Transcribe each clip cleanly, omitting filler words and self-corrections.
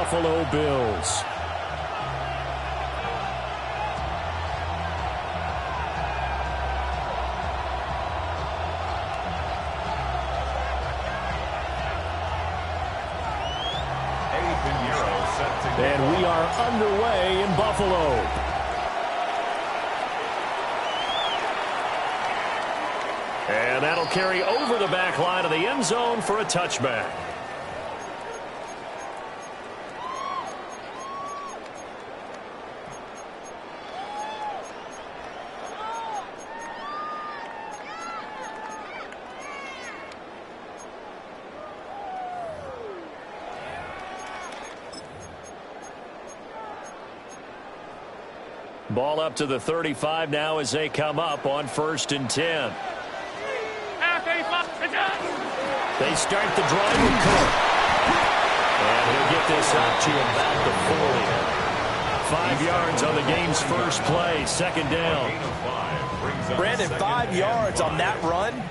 Buffalo Bills. And we are underway in Buffalo. And that'll carry over the back line of the end zone for a touchback. Ball up to the 35 now as they come up on 1st and 10. They start the drive with Cook. And he'll get this out to about the 40. 5 yards on the game's first play, 2nd down. Brandon, 5 yards on that run.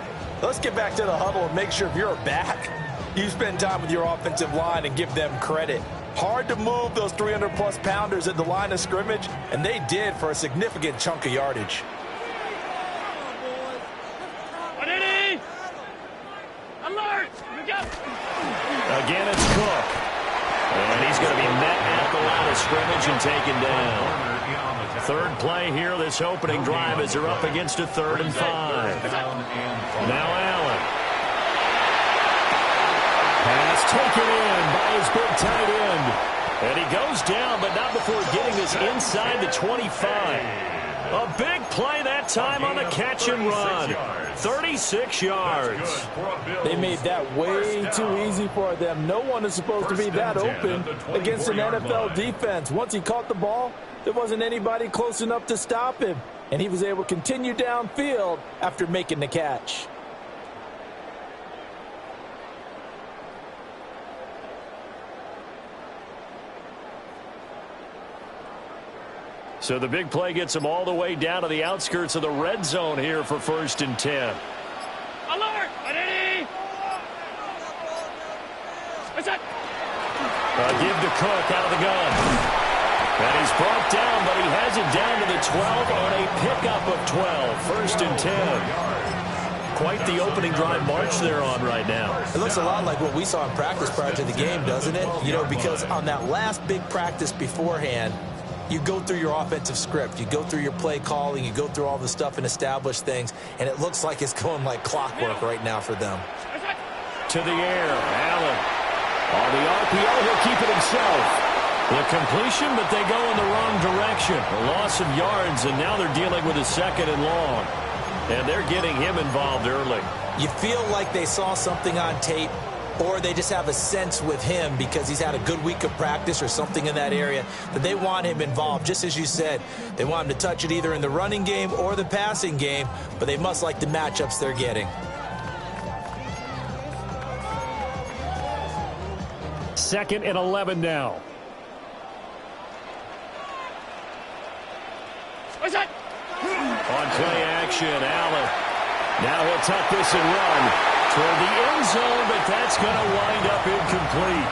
Let's get back to the huddle and make sure if you're a back, you spend time with your offensive line and give them credit. Hard to move those 300-plus pounders at the line of scrimmage, and they did for a significant chunk of yardage. Again, it's Cook. And he's going to be met at the line of scrimmage and taken down. 3rd play here, this opening drive, as they're up against a 3rd and 5. Now Allen. Pass taken in by his big tight end. And he goes down, but not before getting this inside the 25. A big play that time on the catch and run. 36 yards. They made that way too easy for them. No one is supposed to be that open against an NFL defense. Once he caught the ball, there wasn't anybody close enough to stop him. And he was able to continue downfield after making the catch. So the big play gets him all the way down to the outskirts of the red zone here for 1st and 10. Alert! Ready! What's that? Give to Cook out of the gun. And he's brought down, but he has it down to the 12 on a pickup of 12. 1st and 10. Quite the opening drive march they're on right now. It looks a lot like what we saw in practice prior to the game, doesn't it? You know, because on that last big practice beforehand, you go through your offensive script. You go through your play calling. You go through all the stuff and establish things. And it looks like it's going like clockwork right now for them. To the air. Allen. On the RPO, he'll keep it himself. The completion, but they go in the wrong direction. A loss of yards, and now they're dealing with a 2nd and long. And they're getting him involved early. You feel like they saw something on tape, or they just have a sense with him because he's had a good week of practice or something in that area that they want him involved. Just as you said, they want him to touch it either in the running game or the passing game, but they must like the matchups they're getting. 2nd and 11 now. What's that? On play action, Allen. Now he'll tuck this and run toward the end zone, but that's going to wind up incomplete.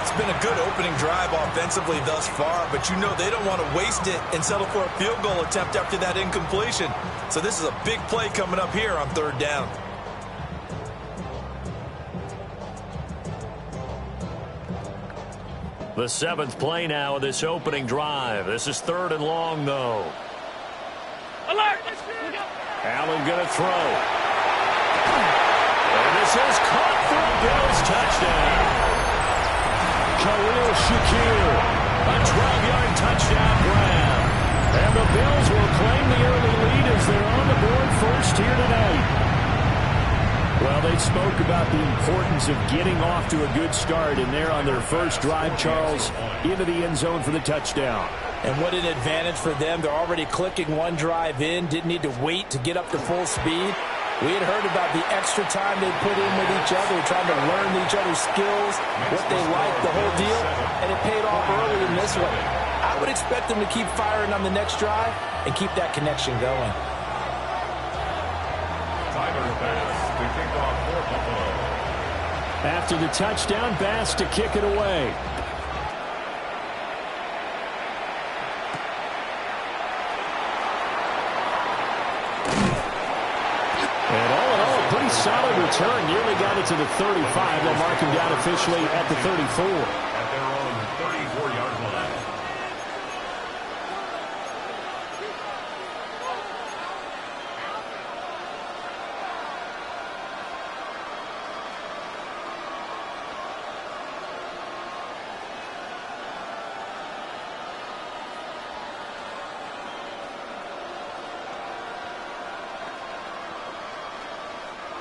It's been a good opening drive offensively thus far, but you know they don't want to waste it and settle for a field goal attempt after that incompletion. So this is a big play coming up here on 3rd down. The 7th play now of this opening drive. This is 3rd and long, though. Alert! Allen going to throw. And this is caught for a Bills touchdown. Khalil Shakir, a 12-yard touchdown grab. And the Bills will claim the early lead as they're on the board first here tonight. Well, they spoke about the importance of getting off to a good start, and they're on their first drive, Charles, into the end zone for the touchdown. And what an advantage for them. They're already clicking one drive in, didn't need to wait to get up to full speed. We had heard about the extra time they put in with each other, trying to learn each other's skills, what they like, the whole deal, and it paid off early in this one. I would expect them to keep firing on the next drive and keep that connection going. After the touchdown, Bass to kick it away. return. Nearly got it to the 35. They'll mark him down officially at the 34. At their own 34-yard line.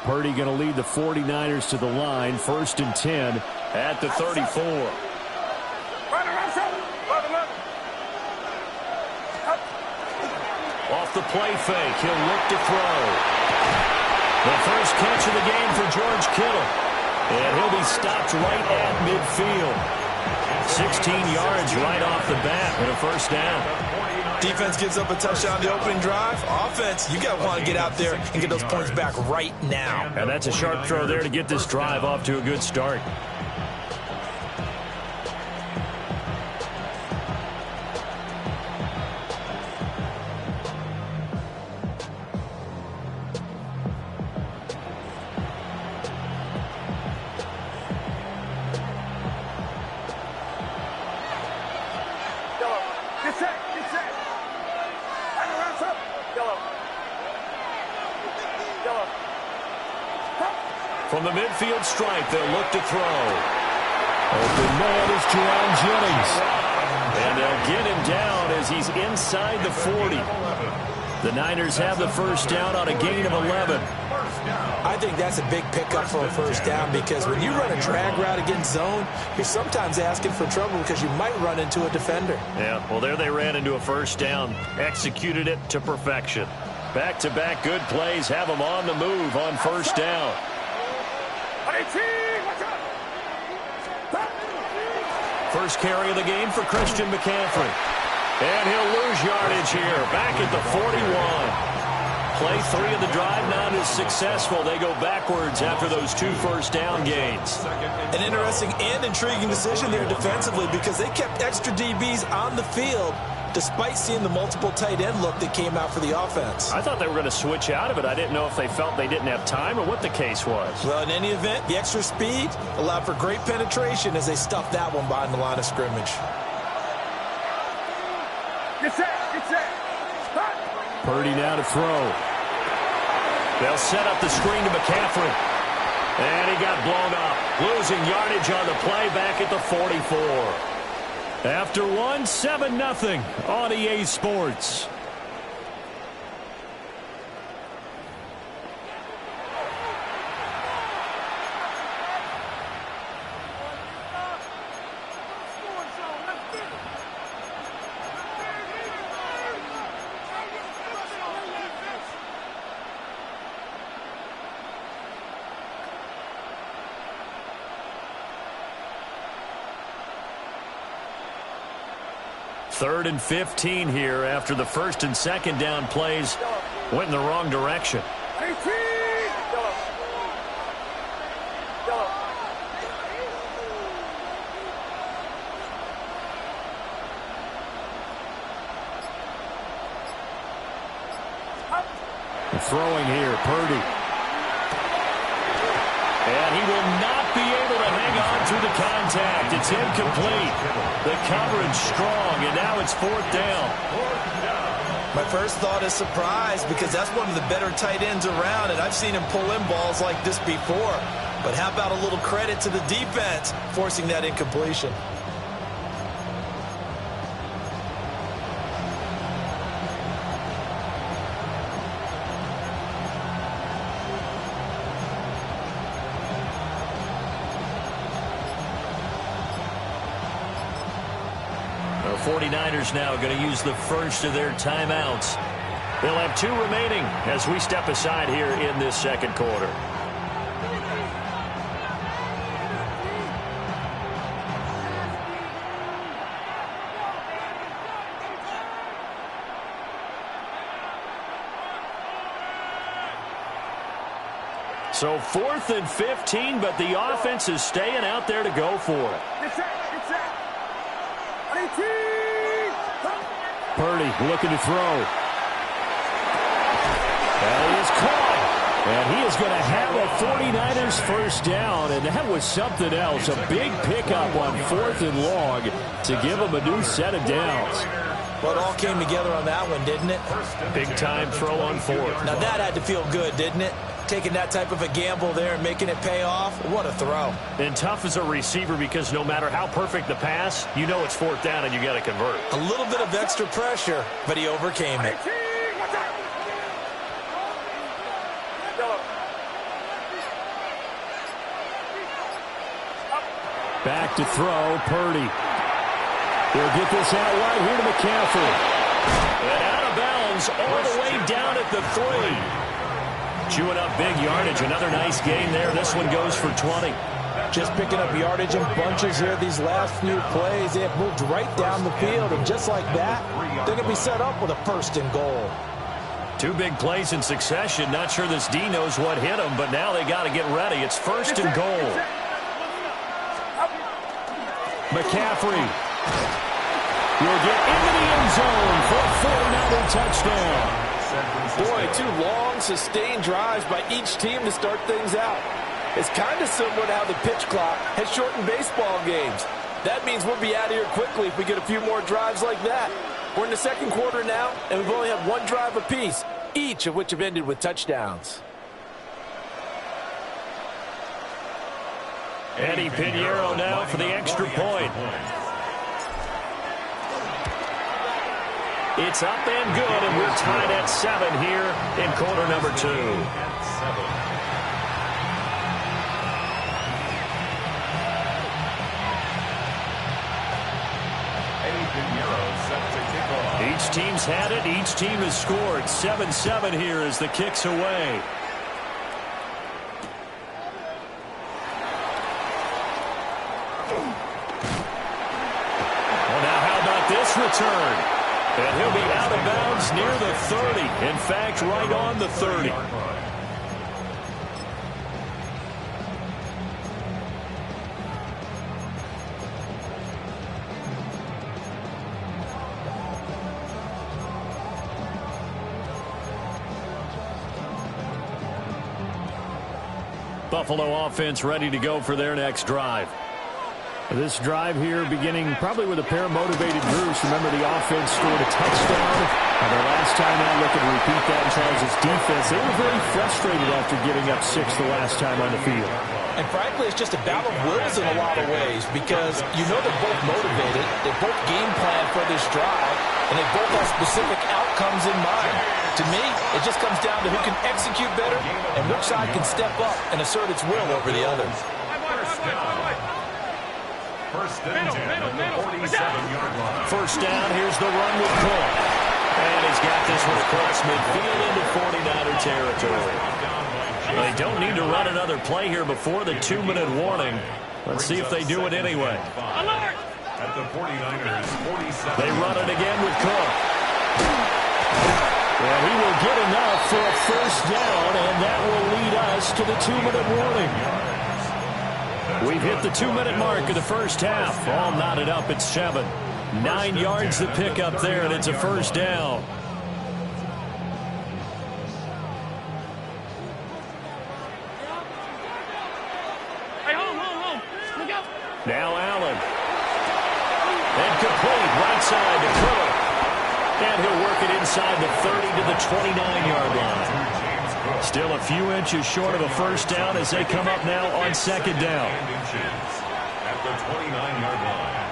Purdy going to lead the 49ers to the line. 1st and 10 at the 34. Off the play fake, he'll look to throw. The first catch of the game for George Kittle. And he'll be stopped right at midfield. 16 yards right off the bat and a first down. Defense gives up a touchdown the opening drive. Offense, you got to want to get out there and get those points back right now. And that's a sharp throw there to get this drive off to a good start. From the midfield stripe, they'll look to throw. Open man is Jerron Jennings. And they'll get him down as he's inside the 40. The Niners have the first down on a gain of 11. I think that's a big pickup for a first down because when you run a drag route against zone, you're sometimes asking for trouble because you might run into a defender. Yeah, well, there they ran into a first down. Executed it to perfection. Back-to-back good plays have them on the move on first down. First carry of the game for Christian McCaffrey. And he'll lose yardage here. Back at the 41. Play 3 of the drive not as successful. They go backwards after those 2 first down gains. An interesting and intriguing decision there defensively because they kept extra DBs on the field despite seeing the multiple tight end look that came out for the offense. I thought they were going to switch out of it. I didn't know if they felt they didn't have time or what the case was. Well, in any event, the extra speed allowed for great penetration as they stuffed that one behind the line of scrimmage. Get set, get set. Purdy now to throw. They'll set up the screen to McCaffrey. And he got blown up. Losing yardage on the play back at the 44. After 7-0 on EA Sports. Third and 15 here after the first and second down plays went in the wrong direction. Throwing here, Purdy. And he will not be able to hang on to the contact. It's incomplete. The coverage strong, and now it's 4th down. My first thought is surprise because that's one of the better tight ends around, and I've seen him pull in balls like this before. But how about a little credit to the defense forcing that incompletion? The 49ers now going to use the first of their timeouts. They'll have 2 remaining as we step aside here in this second quarter. So 4th and 15, but the offense is staying out there to go for it. Purdy looking to throw. And he is caught. And he is going to have a 49ers first down, and that was something else. A big pickup on 4th and long to give him a new set of downs. Well, it all came together on that one, didn't it? Big-time throw on 4th. Now that had to feel good, didn't it? Taking that type of a gamble there and making it pay off. What a throw. And tough as a receiver because no matter how perfect the pass, you know it's 4th down and you got to convert. A little bit of extra pressure, but he overcame it. Back to throw, Purdy. He'll get this out wide here to McCaffrey. And out of bounds all the way down at the 3. Chewing up big yardage. Another nice gain there. This one goes for 20. Just picking up yardage in bunches here these last few plays. They have moved right down the field, and just like that, they're going to be set up with a 1st and goal. 2 big plays in succession. Not sure this D knows what hit him, but now they got to get ready. It's 1st and goal. McCaffrey will get into the end zone for a 49er touchdown. Boy, 2 long, sustained drives by each team to start things out. It's kind of similar to how the pitch clock has shortened baseball games. That means we'll be out of here quickly if we get a few more drives like that. We're in the 2nd quarter now, and we've only had 1 drive apiece, each of which have ended with touchdowns. Eddie Pinheiro now for the extra point. It's up and good, and we're tied at 7 here in quarter number 2. Each team's had it. Each team has scored. 7-7 here as the kick's away. Well, now how about this return? And he'll be out of bounds near the 30. In fact, right on the 30. Buffalo offense ready to go for their next drive. This drive here beginning probably with a pair of motivated Bruce. Remember, the offense scored a touchdown. And the last time out, looking to repeat that in Charles' defense. They were very frustrated after giving up 6 the last time on the field. And frankly, it's just a battle of wills in a lot of ways because you know they're both motivated. They both game plan for this drive, and they both have specific outcomes in mind. To me, it just comes down to who can execute better and which side can step up and assert its will over the other. First and 10 at the 47-yard line. First down, here's the run with Cook. And he's got this one across midfield into 49er territory. They don't need to run another play here before the 2-minute warning. Let's see if they do it anyway. At the 49ers, 47. They run it again with Cook. And he will get enough for a first down, and that will lead us to the 2-minute warning. We've hit the 2-minute mark of the first half. All knotted up at 7. 9 yards to pick up there, and it's a first down. Now Allen. And complete right side to Cook. And he'll work it inside the 30 to the 29-yard line. Still a few inches short of a first down as they come up now on 2nd down. At the 29-yard line.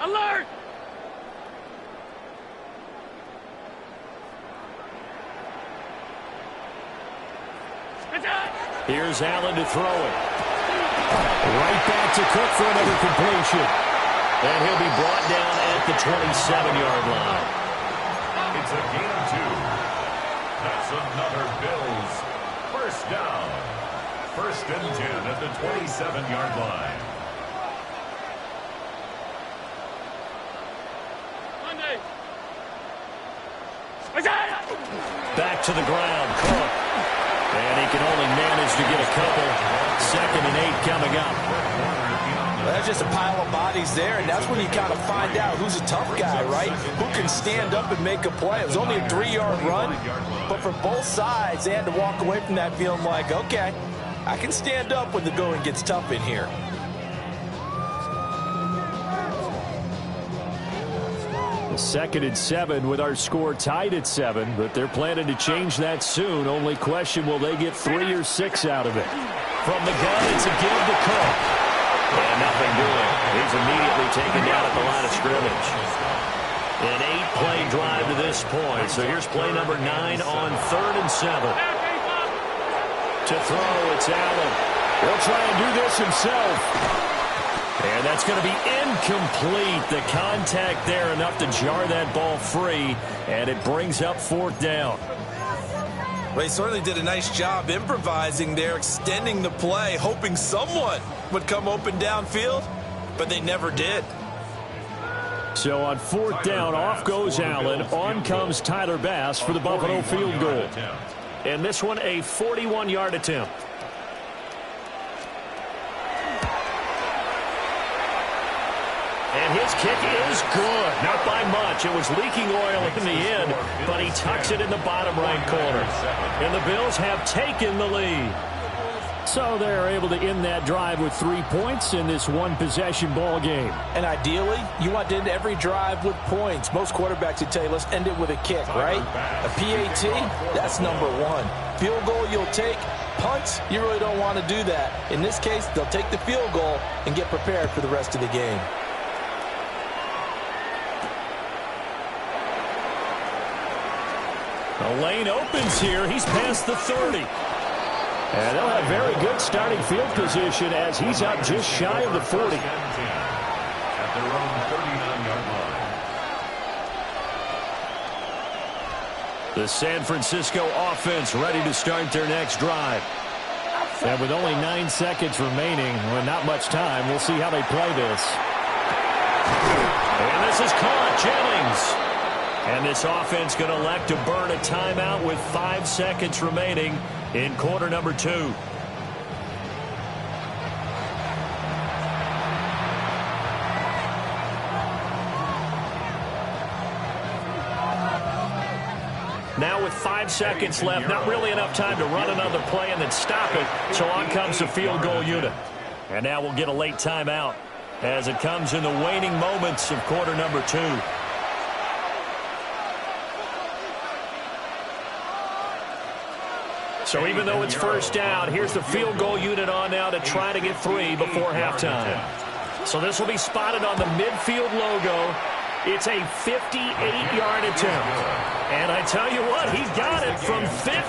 Alert! Here's Allen to throw it. Right back to Cook for another completion. And he'll be brought down at the 27-yard line. It's a gain of 2. That's another Bills first down. First and 10 at the 27-yard line. Back to the ground, Cook. And he can only manage to get a couple. 2nd and 8 coming up. Well, that's just a pile of bodies there, and that's when you kind of find out who's a tough guy, right? Who can stand up and make a play. It was only a 3-yard run, but for both sides, they had to walk away from that feeling like, okay, I can stand up when the going gets tough in here. Second and 7 with our score tied at 7, but they're planning to change that soon. Only question, will they get 3 or 6 out of it? From the gun, it's a give to Cook. And nothing doing. He's immediately taken down at the line of scrimmage. An 8-play drive to this point. So here's play number 9 on 3rd and 7. To throw, it's Allen. He'll try and do this himself. And that's going to be incomplete. The contact there enough to jar that ball free, and it brings up 4th down. Well, he certainly did a nice job improvising there, extending the play, hoping someone would come open downfield, but they never did. So on 4th down, off goes Allen. On comes Tyler Bass for the Buffalo field goal. And this one, a 41-yard attempt. And his kick is good. Not by much. It was leaking oil in the end, but he tucks it in the bottom right corner. And the Bills have taken the lead. So they're able to end that drive with 3 points in this one-possession ball game. And ideally, you want to end every drive with points. Most quarterbacks would tell you, let's end it with a kick, right? A PAT, that's number 1. Field goal you'll take. Punts, you really don't want to do that. In this case, they'll take the field goal and get prepared for the rest of the game. The lane opens here. He's past the 30. And they'll have very good starting field position as he's up just shy of the 40. At their own 39-yard line. The San Francisco offense ready to start their next drive. And with only 9 seconds remaining, well, not much time, we'll see how they play this. And this is caught. Jennings. And this offense going to elect to burn a timeout with 5 seconds remaining in quarter number 2. Now with 5 seconds left, not really enough time to run another play and then stop it. So on comes the field goal unit. And now we'll get a late timeout as it comes in the waning moments of quarter number 2. So even though it's first down, here's the field goal unit on now to try to get 3 before halftime. So this will be spotted on the midfield logo. It's a 58-yard attempt. And I tell you what, he got it from 58.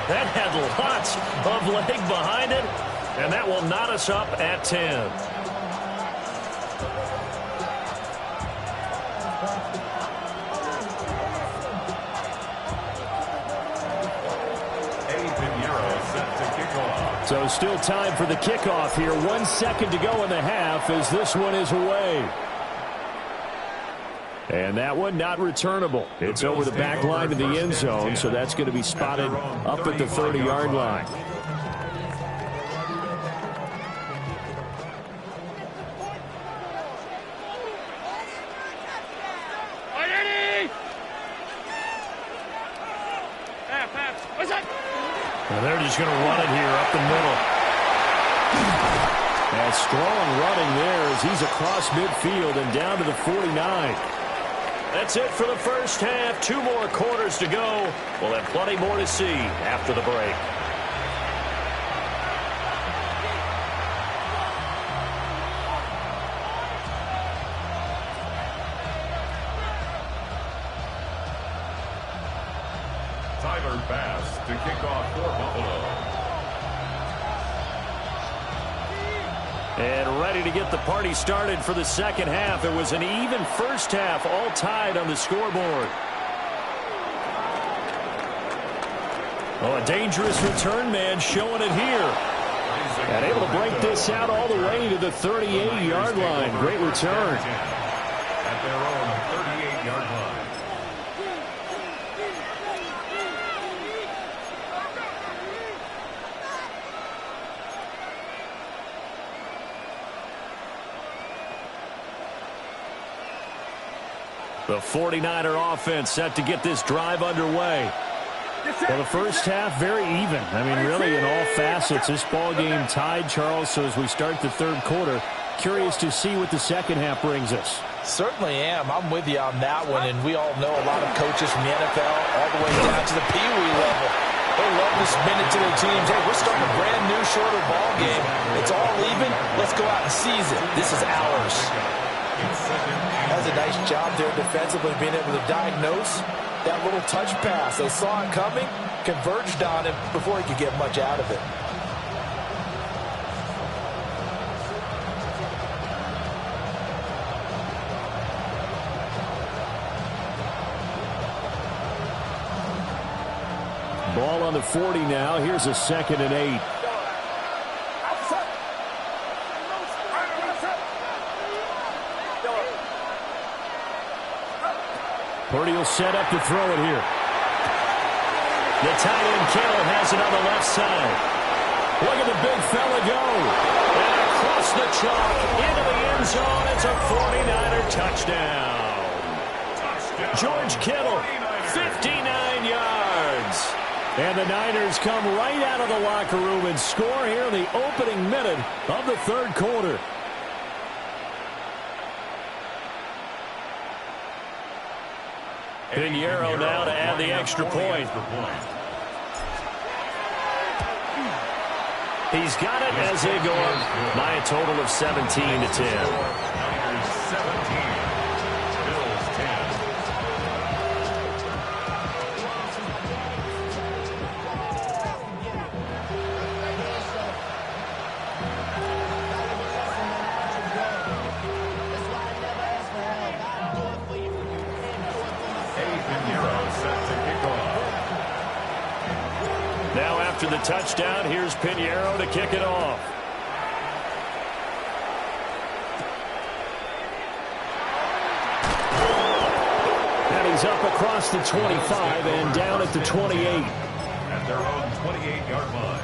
That had lots of leg behind it. And that will knot us up at 10. So still time for the kickoff here. 1 second to go in the half as this one is away. And that one not returnable. It's over the back line to the end zone, so that's going to be spotted up at the 30-yard line. And they're just going to run it here up the middle. And strong running there as he's across midfield and down to the 49. That's it for the first half. 2 more quarters to go. We'll have plenty more to see after the break. Tyler Bass to kick off for Buffalo. And ready to get the party started for the second half. It was an even first half, all tied on the scoreboard. Oh, a dangerous return man showing it here. And able to break this out all the way to the 38-yard line. Great return. At their own 38-yard line. The 49er offense set to get this drive underway. Well, the first half, very even. I mean, really, in all facets, this ball game tied, Charles. So as we start the third quarter, curious to see what the second half brings us. Certainly am. I'm with you on that one. And we all know a lot of coaches from the NFL all the way down to the Pee Wee level. They love to spin it to their teams. Hey, we're starting a brand new, shorter ball game. It's all even. Let's go out and seize it. This is ours. That's a nice job there defensively, being able to diagnose that little touch pass. They saw it coming, converged on him before he could get much out of it. Ball on the 40 now. Here's a 2nd and 8. Purdy will set up to throw it here. The tight end Kittle has it on the left side. Look at the big fella go. And across the chalk into the end zone. It's a 49er touchdown. George Kittle, 59 yards. And the Niners come right out of the locker room and score here in the opening minute of the third quarter. Pinheiro now to add the extra point. He's got it as they go up by a total of 17-10. Niners 17, Bills 10. Now after the touchdown, here's Pinheiro to kick it off. And he's up across the 25 and down at the 28. At their own 28-yard line.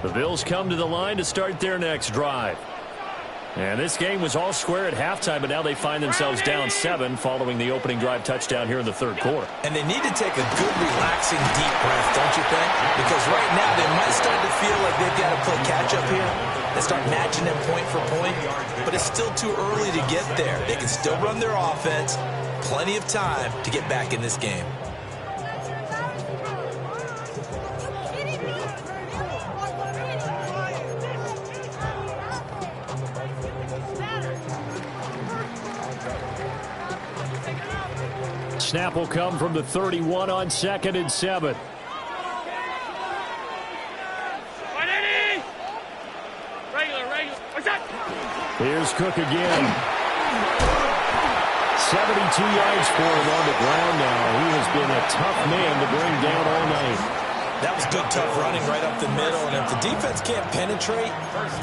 The Bills come to the line to start their next drive. And this game was all square at halftime, but now they find themselves down 7 following the opening drive touchdown here in the third quarter. And they need to take a good, relaxing, deep breath, don't you think? Because right now they might start to feel like they've got to play catch-up here and start matching them point for point. But it's still too early to get there. They can still run their offense. Plenty of time to get back in this game. Snap will come from the 31 on 2nd and 7. Here's Cook again. 72 yards for him on the ground now. He has been a tough man to bring down all night. That was good, tough running right up the middle. And if the defense can't penetrate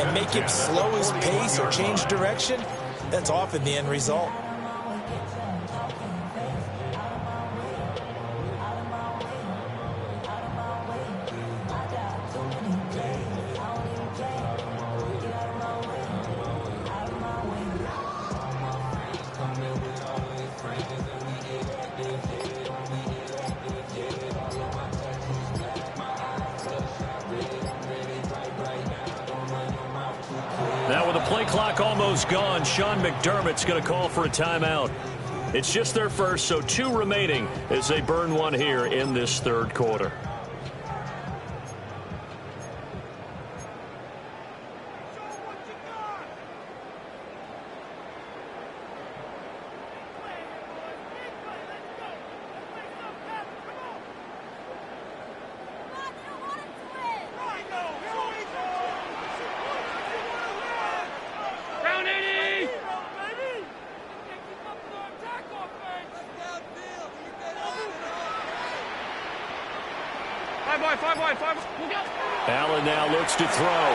and make him slow his pace or change direction, that's often the end result. Now with the play clock almost gone, Sean McDermott's going to call for a timeout. It's just their first, so 2 remaining as they burn one here in this third quarter. Allen now looks to throw.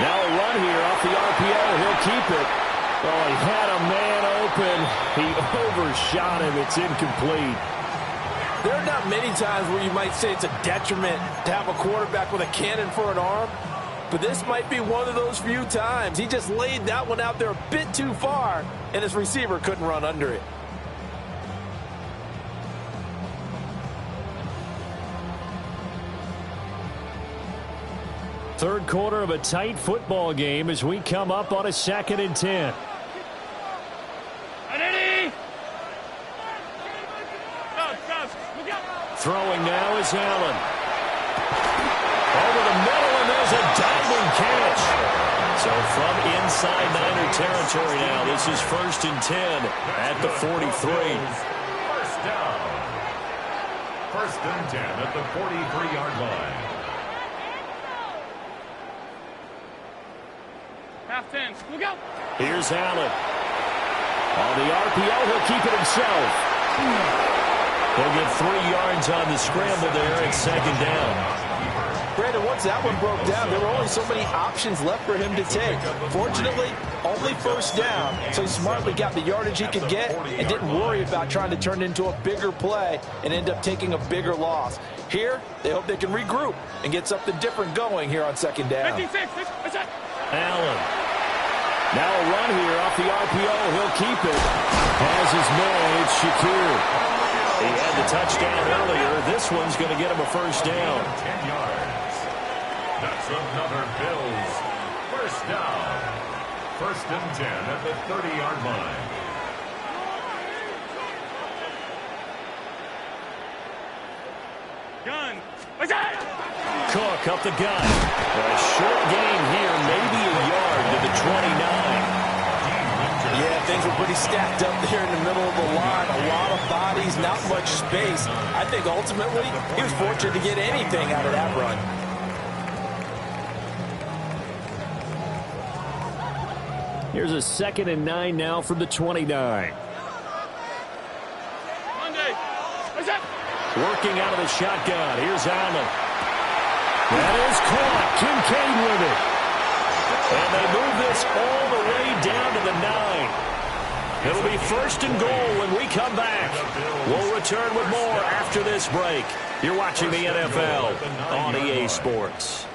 Now a run here off the RPO. He'll keep it. Oh, he had a man open. He overshot him. It's incomplete. There are not many times where you might say it's a detriment to have a quarterback with a cannon for an arm, but this might be one of those few times. He just laid that one out there a bit too far, and his receiver couldn't run under it. Third quarter of a tight football game as we come up on a 2nd and 10. Throwing now is Allen. Over the middle, and there's a diving catch. So from inside Niner territory now, this is 1st and 10 at the 43. First down. 1st and 10 at the 43-yard line. Half 10. Look out. Here's Allen. On the RPO, he'll keep it himself. He'll get 3 yards on the scramble there at 2nd down. Brandon, once that one broke down, there were only so many options left for him to take. Fortunately, only 1st down, so he smartly got the yardage he could get and didn't worry about trying to turn it into a bigger play and end up taking a bigger loss. Here, they hope they can regroup and get something different going here on 2nd down. 56. That's it. Allen. Now a run here off the RPO. He'll keep it. Has his man. It's Shakir. He had the touchdown earlier. This one's going to get him a 1st down. 10 yards. That's another Bills. 1st down. 1st and 10 at the 30-yard line. Gun. What's that? Cook up the gun. A short gain here, maybe a yard to the 29. Yeah, things were pretty stacked up there in the middle of the line. A lot of bodies, not much space. I think ultimately he was fortunate to get anything out of that run. Here's a 2nd and 9 now from the 29. Monday. What's that? Working out of the shotgun. Here's Allen. That is caught. Kincaid with it. And they move this all the way down to the 9. It'll be 1st and goal when we come back. We'll return with more after this break. You're watching the NFL on EA Sports.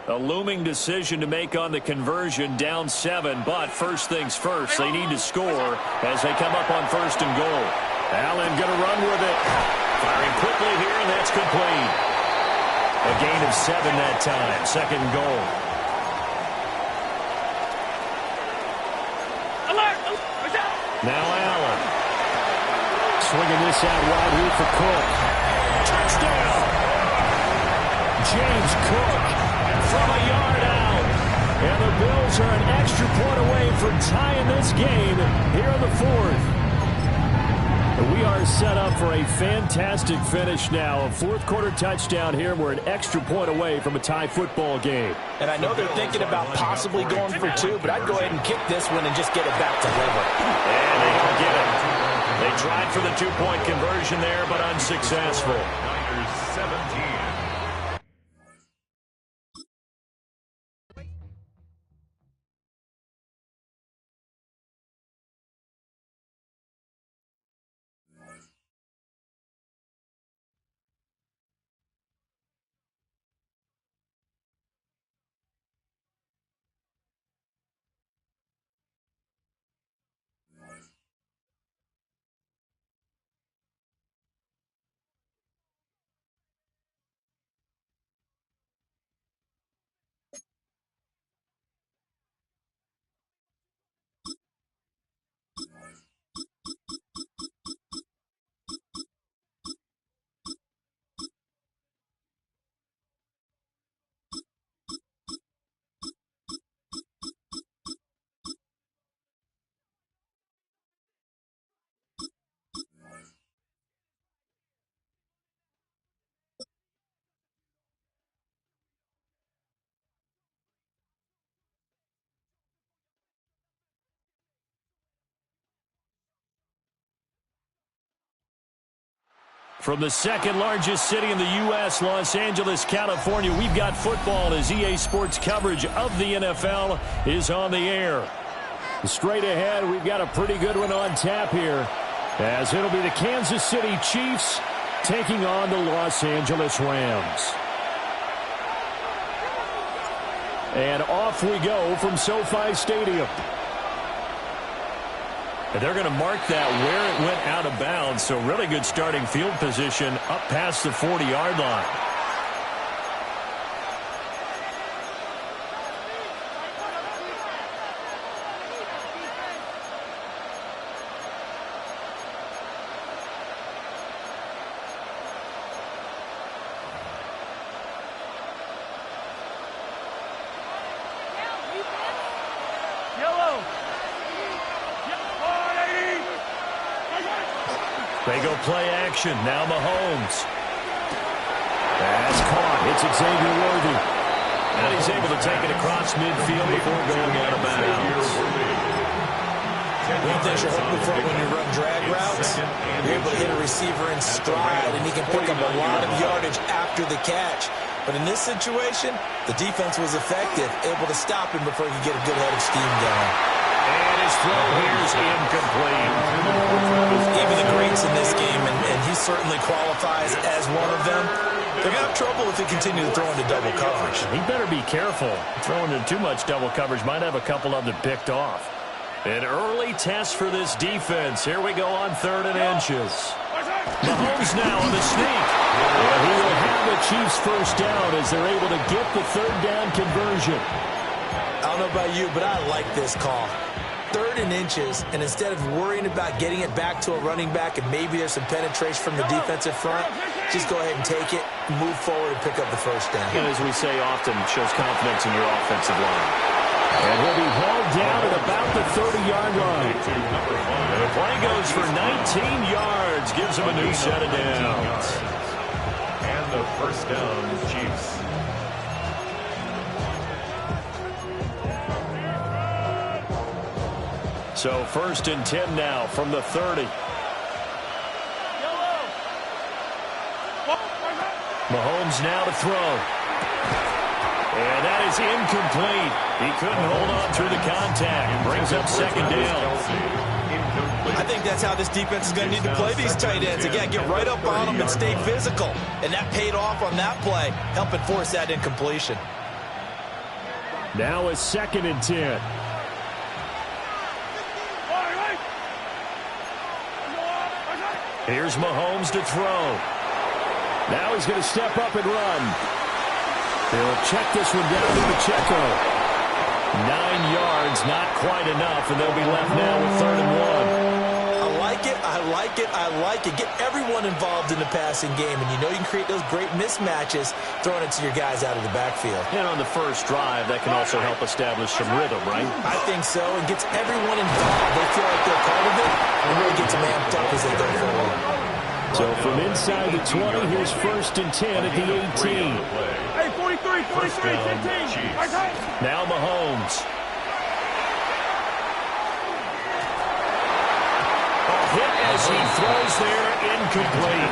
A looming decision to make on the conversion, down 7, but first things first, they need to score as they come up on 1st and goal. Allen going to run with it. Firing quickly here, and that's complete. A gain of 7 that time, 2nd and goal. Alert! Now Allen. Swinging this out wide here for Cook. Touchdown! James Cook. From a yard out. And the Bills are an extra point away from tying this game here in the 4th. We are set up for a fantastic finish now. A 4th quarter touchdown here. We're an extra point away from a tie football game. And I know they're thinking about possibly going for 2, but I'd go ahead and kick this one and just get it back to liver. And they don't get it. They tried for the 2-point conversion there, but unsuccessful. Niners 17. From the second largest city in the U.S., Los Angeles, California, we've got football as EA Sports coverage of the NFL is on the air. Straight ahead, we've got a pretty good one on tap here, as it'll be the Kansas City Chiefs taking on the Los Angeles Rams. And off we go from SoFi Stadium. And they're going to mark that where it went out of bounds. So really good starting field position up past the 40-yard line. They go play action. Now Mahomes. That's caught. It's Xavier Worthy. And he's able to take it across midfield before going out of bounds. One thing you're hoping for when you run drag routes, you're able to hit a receiver in stride, and he can pick up a lot of yardage after the catch. But in this situation, the defense was effective, able to stop him before he could get a good head of steam going. And his throw here is incomplete. Even the greats in this game, and he certainly qualifies as one of them, they're going to have trouble if they continue to throw into double coverage. He better be careful. Throwing into too much double coverage might have a couple of them picked off. An early test for this defense. Here we go on 3rd and inches. Mahomes now on the sneak. And he will have the Chiefs first down as they're able to get the 3rd down conversion. I don't know about you, but I like this call. 3rd and inches, and instead of worrying about getting it back to a running back and maybe there's some penetration from the defensive front, just go ahead and take it, move forward, and pick up the first down. And as we say often, it shows confidence in your offensive line. And he'll be hauled down at about the 30-yard line. And the play goes for 19 yards, gives him a new set of downs. And the first down, Chiefs. So 1st and 10 now from the 30. Mahomes now to throw. And that is incomplete. He couldn't hold on through the contact. Brings up 2nd down. I think that's how this defense is going to need to play these tight ends. Again, get right up on them and stay physical. And that paid off on that play, helping force that incompletion. Now a 2nd and 10. Here's Mahomes to throw. Now he's going to step up and run. They'll check this one down to Pacheco. 9 yards, not quite enough, and they'll be left now with 3rd and 1. I like it, I like it, I like it. Get everyone involved in the passing game, and you know you can create those great mismatches throwing it to your guys out of the backfield. And on the first drive, that can also help establish some rhythm, right? I think so, and gets everyone involved. They feel like they're part of it, and really gets them amped up as they go forward. So from inside the 20, here's 1st and 10 at the 18. Hey, 43, 15. Now Mahomes. A hit as he throws there, incomplete.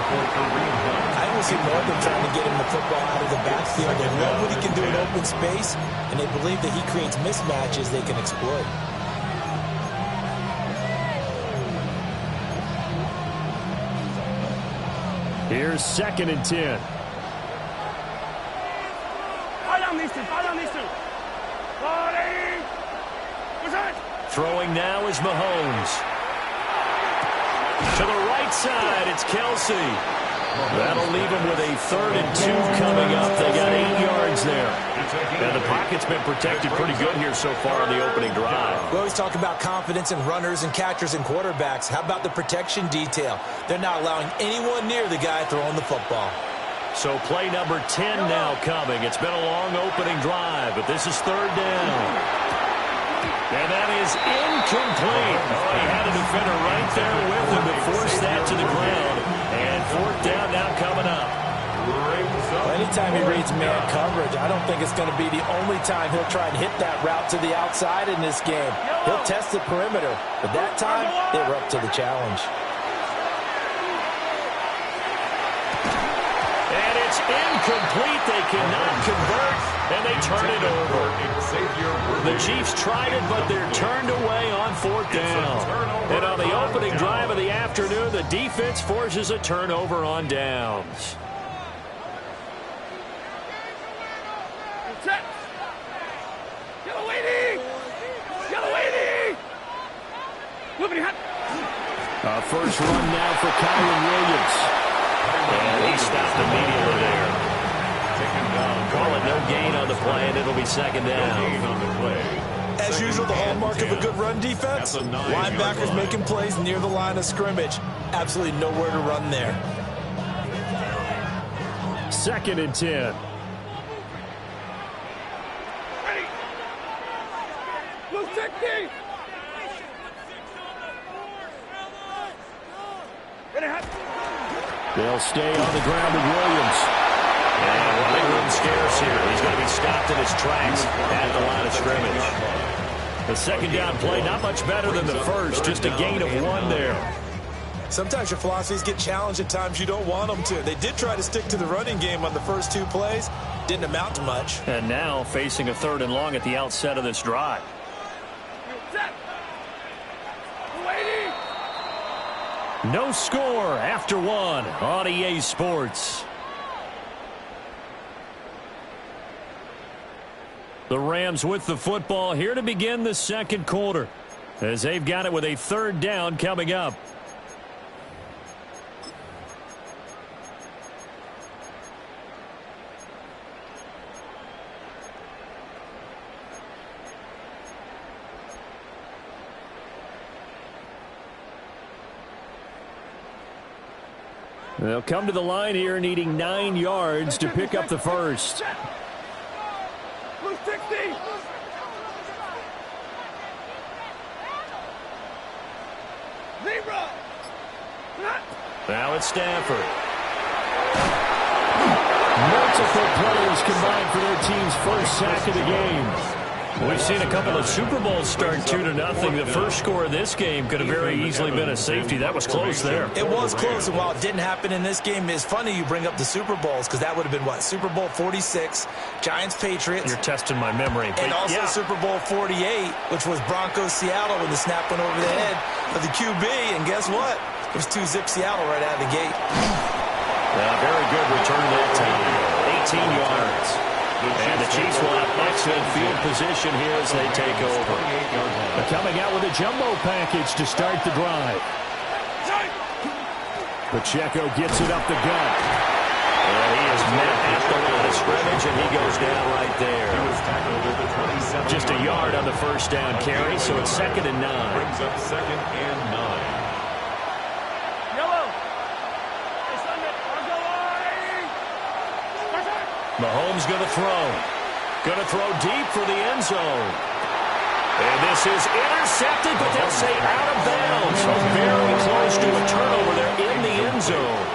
I don't see more than trying to get him the football out of the backfield. They love what he can do in open space, and they believe that he creates mismatches they can exploit. Here's 2nd and 10. Throwing now is Mahomes. To the right side, it's Kelsey. That'll leave him with a 3rd and 2 coming up. They got 8 yards there. And the pocket's been protected pretty good here so far on the opening drive. We always talk about confidence in runners and catchers and quarterbacks. How about the protection detail? They're not allowing anyone near the guy throwing the football. So play number 10 now coming. It's been a long opening drive, but this is 3rd down. And that is incomplete. Oh, he had a defender right there with him to force that to the ground. And 4th down now coming up. Well, anytime he reads man coverage, I don't think it's going to be the only time he'll try and hit that route to the outside in this game. He'll test the perimeter, but that time they were up to the challenge. It's incomplete. They cannot convert, and they turn it over. The Chiefs tried it, but they're turned away on 4th down. And on the opening drive of the afternoon, the defense forces a turnover on downs. First run now for Kyron Williams. And he stopped immediately there. Call it no gain on the play, and it'll be 2nd down. As usual, the hallmark of a good run defense, linebackers making plays near the line of scrimmage. Absolutely nowhere to run there. 2nd and 10. They'll stay on the ground with Williams. And running room scarce here. He's going to be stopped in his tracks at the line of scrimmage. The 2nd down play, not much better than the first, just a gain of 1 there. Sometimes your philosophies get challenged at times you don't want them to. They did try to stick to the running game on the first 2 plays. Didn't amount to much. And now facing a 3rd and long at the outset of this drive. No score after 1 on EA Sports. The Rams with the football here to begin the 2nd quarter, as they've got it with a 3rd down coming up. They'll come to the line here needing 9 yards to pick up the first. Now it's Stafford. Multiple players combined for their team's first sack of the game. We've seen a couple of Super Bowls start 2-0. The first score of this game could have very easily been a safety. That was close there. It was close, and while it didn't happen in this game, it's funny you bring up the Super Bowls, because that would have been, what, Super Bowl 46, Giants-Patriots. You're testing my memory. And also Super Bowl 48, which was Broncos-Seattle when the snap went over the head of the QB, and guess what? It was 2-zip Seattle right out of the gate. Very good return that time. 18 yards. And the Chiefs will have excellent field position here as they take over. They're coming out with a jumbo package to start the drive. Pacheco gets it up the gut. And he is met at the line of scrimmage, and he goes down right there. Just a yard on the first down carry, so it's 2nd and 9. Brings up 2nd and 9. Mahomes going to throw. Going to throw deep for the end zone. And this is intercepted, but they'll say out of bounds. So very close to a turnover there in the end zone.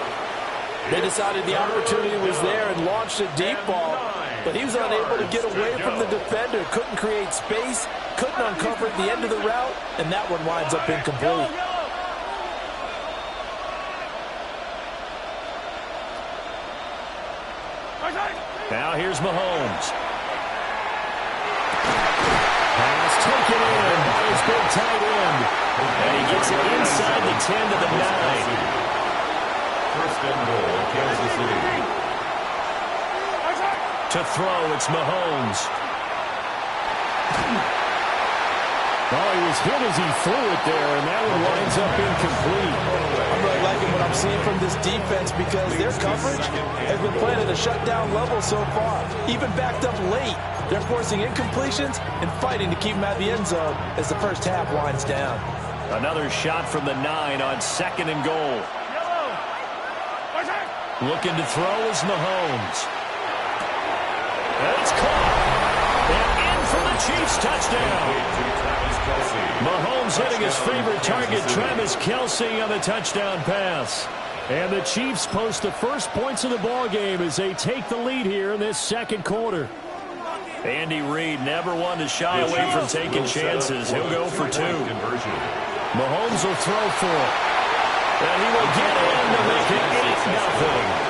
They decided the opportunity was there and launched a deep ball, but he was unable to get away from the defender. Couldn't create space, couldn't uncover at the end of the route, and that one winds up incomplete. Now here's Mahomes. Pass taken in by his big tight end. And he gets it inside the 10 to the 9. 1st and goal, Kansas City. To throw, it's Mahomes. Oh, he was hit as he threw it there, and that one winds up incomplete. I'm really liking what I'm seeing from this defense because their coverage has been playing at a shutdown level so far. Even backed up late, they're forcing incompletions and fighting to keep them out of the end zone as the first half winds down. Another shot from the 9 on 2nd and goal. Looking to throw is Mahomes. And it's caught. And in for the Chiefs touchdown. Mahomes hitting his favorite target, Travis Kelce, on the touchdown pass. And the Chiefs post the first points of the ball game as they take the lead here in this 2nd quarter. Andy Reid never one to shy away from taking chances. He'll go for 2. Mahomes will throw for it. And he will get in to make it 8-0.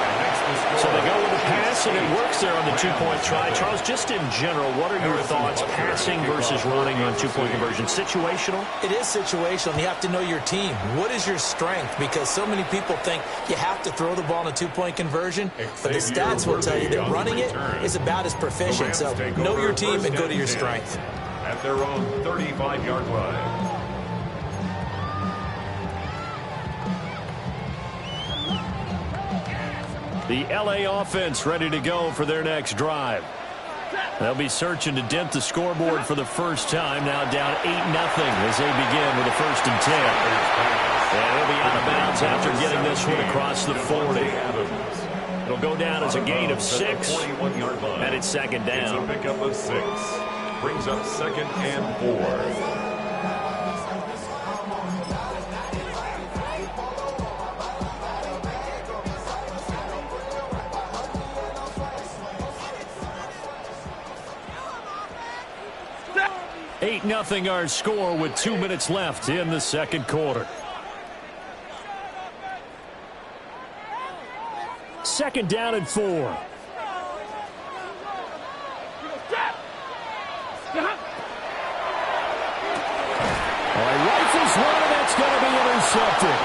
So they go with the and it works there on the two-point try. Charles, just in general, what are your thoughts passing versus running on two-point conversion? Situational? It is situational, and you have to know your team. What is your strength? Because so many people think you have to throw the ball in a two-point conversion, but the stats will tell you that running it is about as proficient. So know your team and go to your strength. At their own 35-yard line. The LA offense ready to go for their next drive. They'll be searching to dent the scoreboard for the first time. Now down 8-0 as they begin with a 1st and 10. And they'll be out of bounds after getting this one across the 40. It'll go down as a gain of 6, and it's 2nd down. It's a pickup of 6. Brings up 2nd and 4. 8-0 our score with 2 minutes left in the 2nd quarter. 2nd down and 4. Rifles one, and that's going to be intercepted.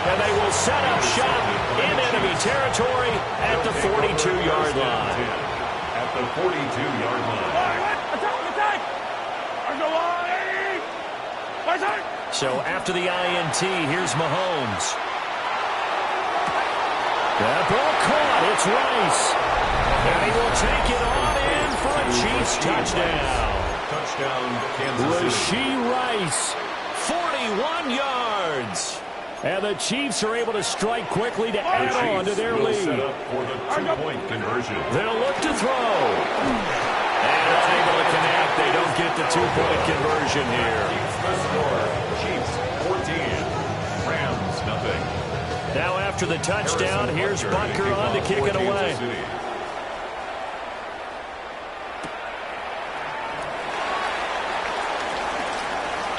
And they will set up shop in enemy territory at the 42-yard line. At the 42-yard line. So after the INT, here's Mahomes. That ball caught. It's Rice. And he will take it on in for a Chiefs touchdown. Touchdown, Kansas City. Rashee Rice, 41 yards. And the Chiefs are able to strike quickly to add on to their lead. Set up for the two-point conversion. They'll look to throw. And unable to connect. They don't get the two-point conversion here. The score, Chiefs 14, Rams nothing. Now after the touchdown, here's Butker on to kick it away.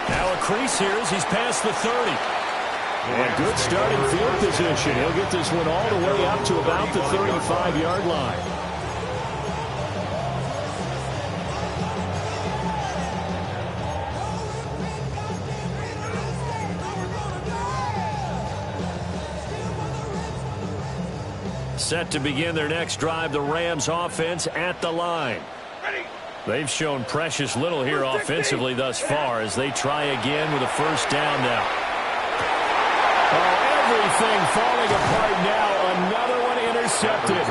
Now a crease here as he's past the 30. And good starting field position. He'll get this one all the way up to about the 35-yard line. Set to begin their next drive, the Rams offense at the line. They've shown precious little here offensively thus far as they try again with a 1st down now. Oh, everything falling apart now. Another one intercepted.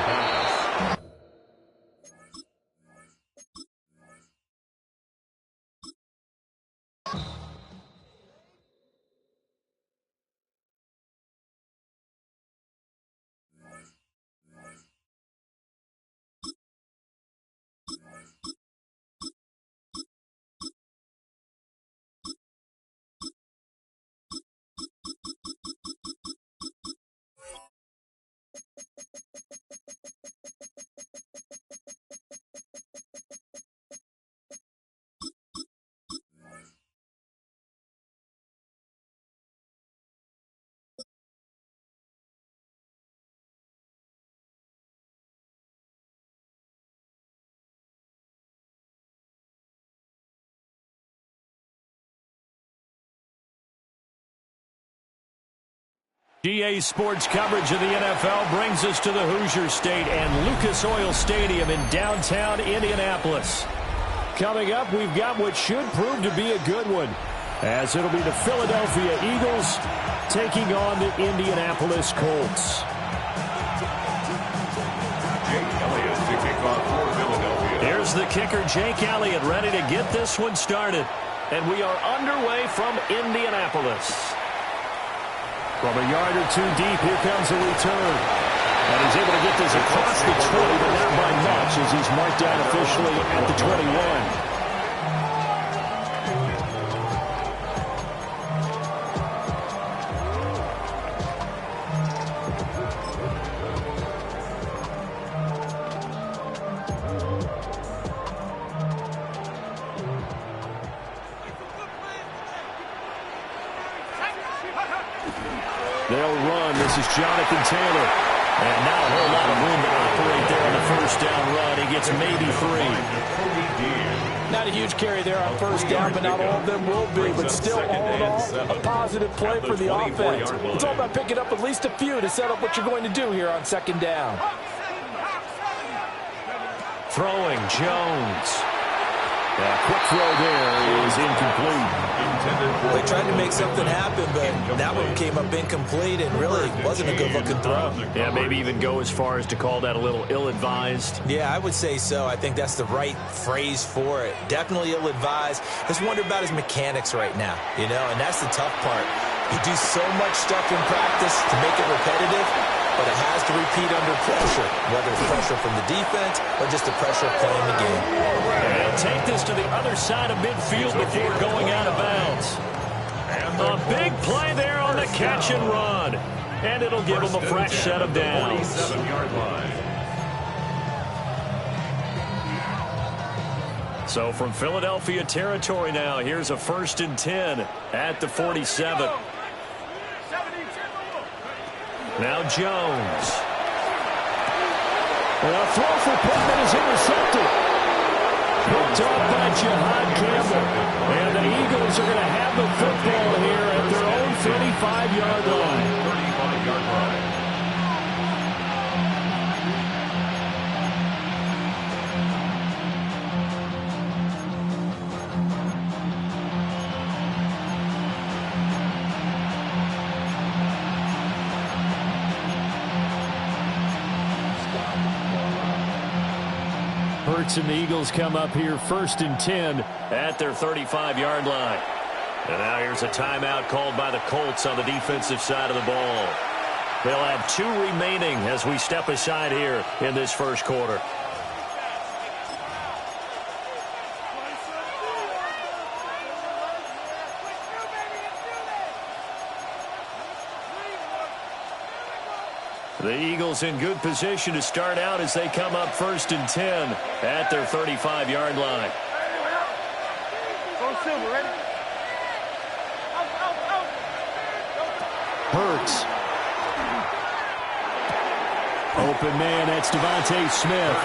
GA Sports coverage of the NFL brings us to the Hoosier State and Lucas Oil Stadium in downtown Indianapolis. Coming up, we've got what should prove to be a good one, as it'll be the Philadelphia Eagles taking on the Indianapolis Colts. Jake Elliott to kick off for Philadelphia. Here's the kicker, Jake Elliott, ready to get this one started. And we are underway from Indianapolis. From a yard or two deep, here comes a return. And he's able to get this across the 20, but not by much as he's marked down officially at the 21. They'll run. This is Jonathan Taylor. And not a whole lot of room to operate there on the first down run. He gets maybe 3. Not a huge carry there on first down, but not all of them will be. But still, all in all, a positive play for the offense. It's all about picking up at least a few to set up what you're going to do here on second down. Throwing, Jones. A quick throw there is incomplete. They tried to make something happen, but that one came up incomplete and really wasn't a good-looking throw. Yeah, maybe even go as far as to call that a little ill-advised. Yeah, I would say so. I think that's the right phrase for it. Definitely ill-advised. Just wonder about his mechanics right now, and that's the tough part. You do so much stuff in practice to make it repetitive, but it has to repeat under pressure, whether it's pressure from the defense or just the pressure of playing the game. And take this to the other side of midfield before going out of bounds. A big play there on the catch and run. And it'll give him a fresh set of downs. So from Philadelphia territory now, here's a 1st and 10 at the 47. Now Jones. And a throw for Pittman is intercepted. Picked up by Jahad Campbell. And the Eagles are going to have the football here at their own 35-yard line. 35-yard line. Hurts and the Eagles come up here 1st and 10 at their 35-yard line. And now here's a timeout called by the Colts on the defensive side of the ball. They'll have 2 remaining as we step aside here in this first quarter. The Eagles in good position to start out as they come up 1st and 10 at their 35-yard line. Hurts. Open man, that's Devontae Smith.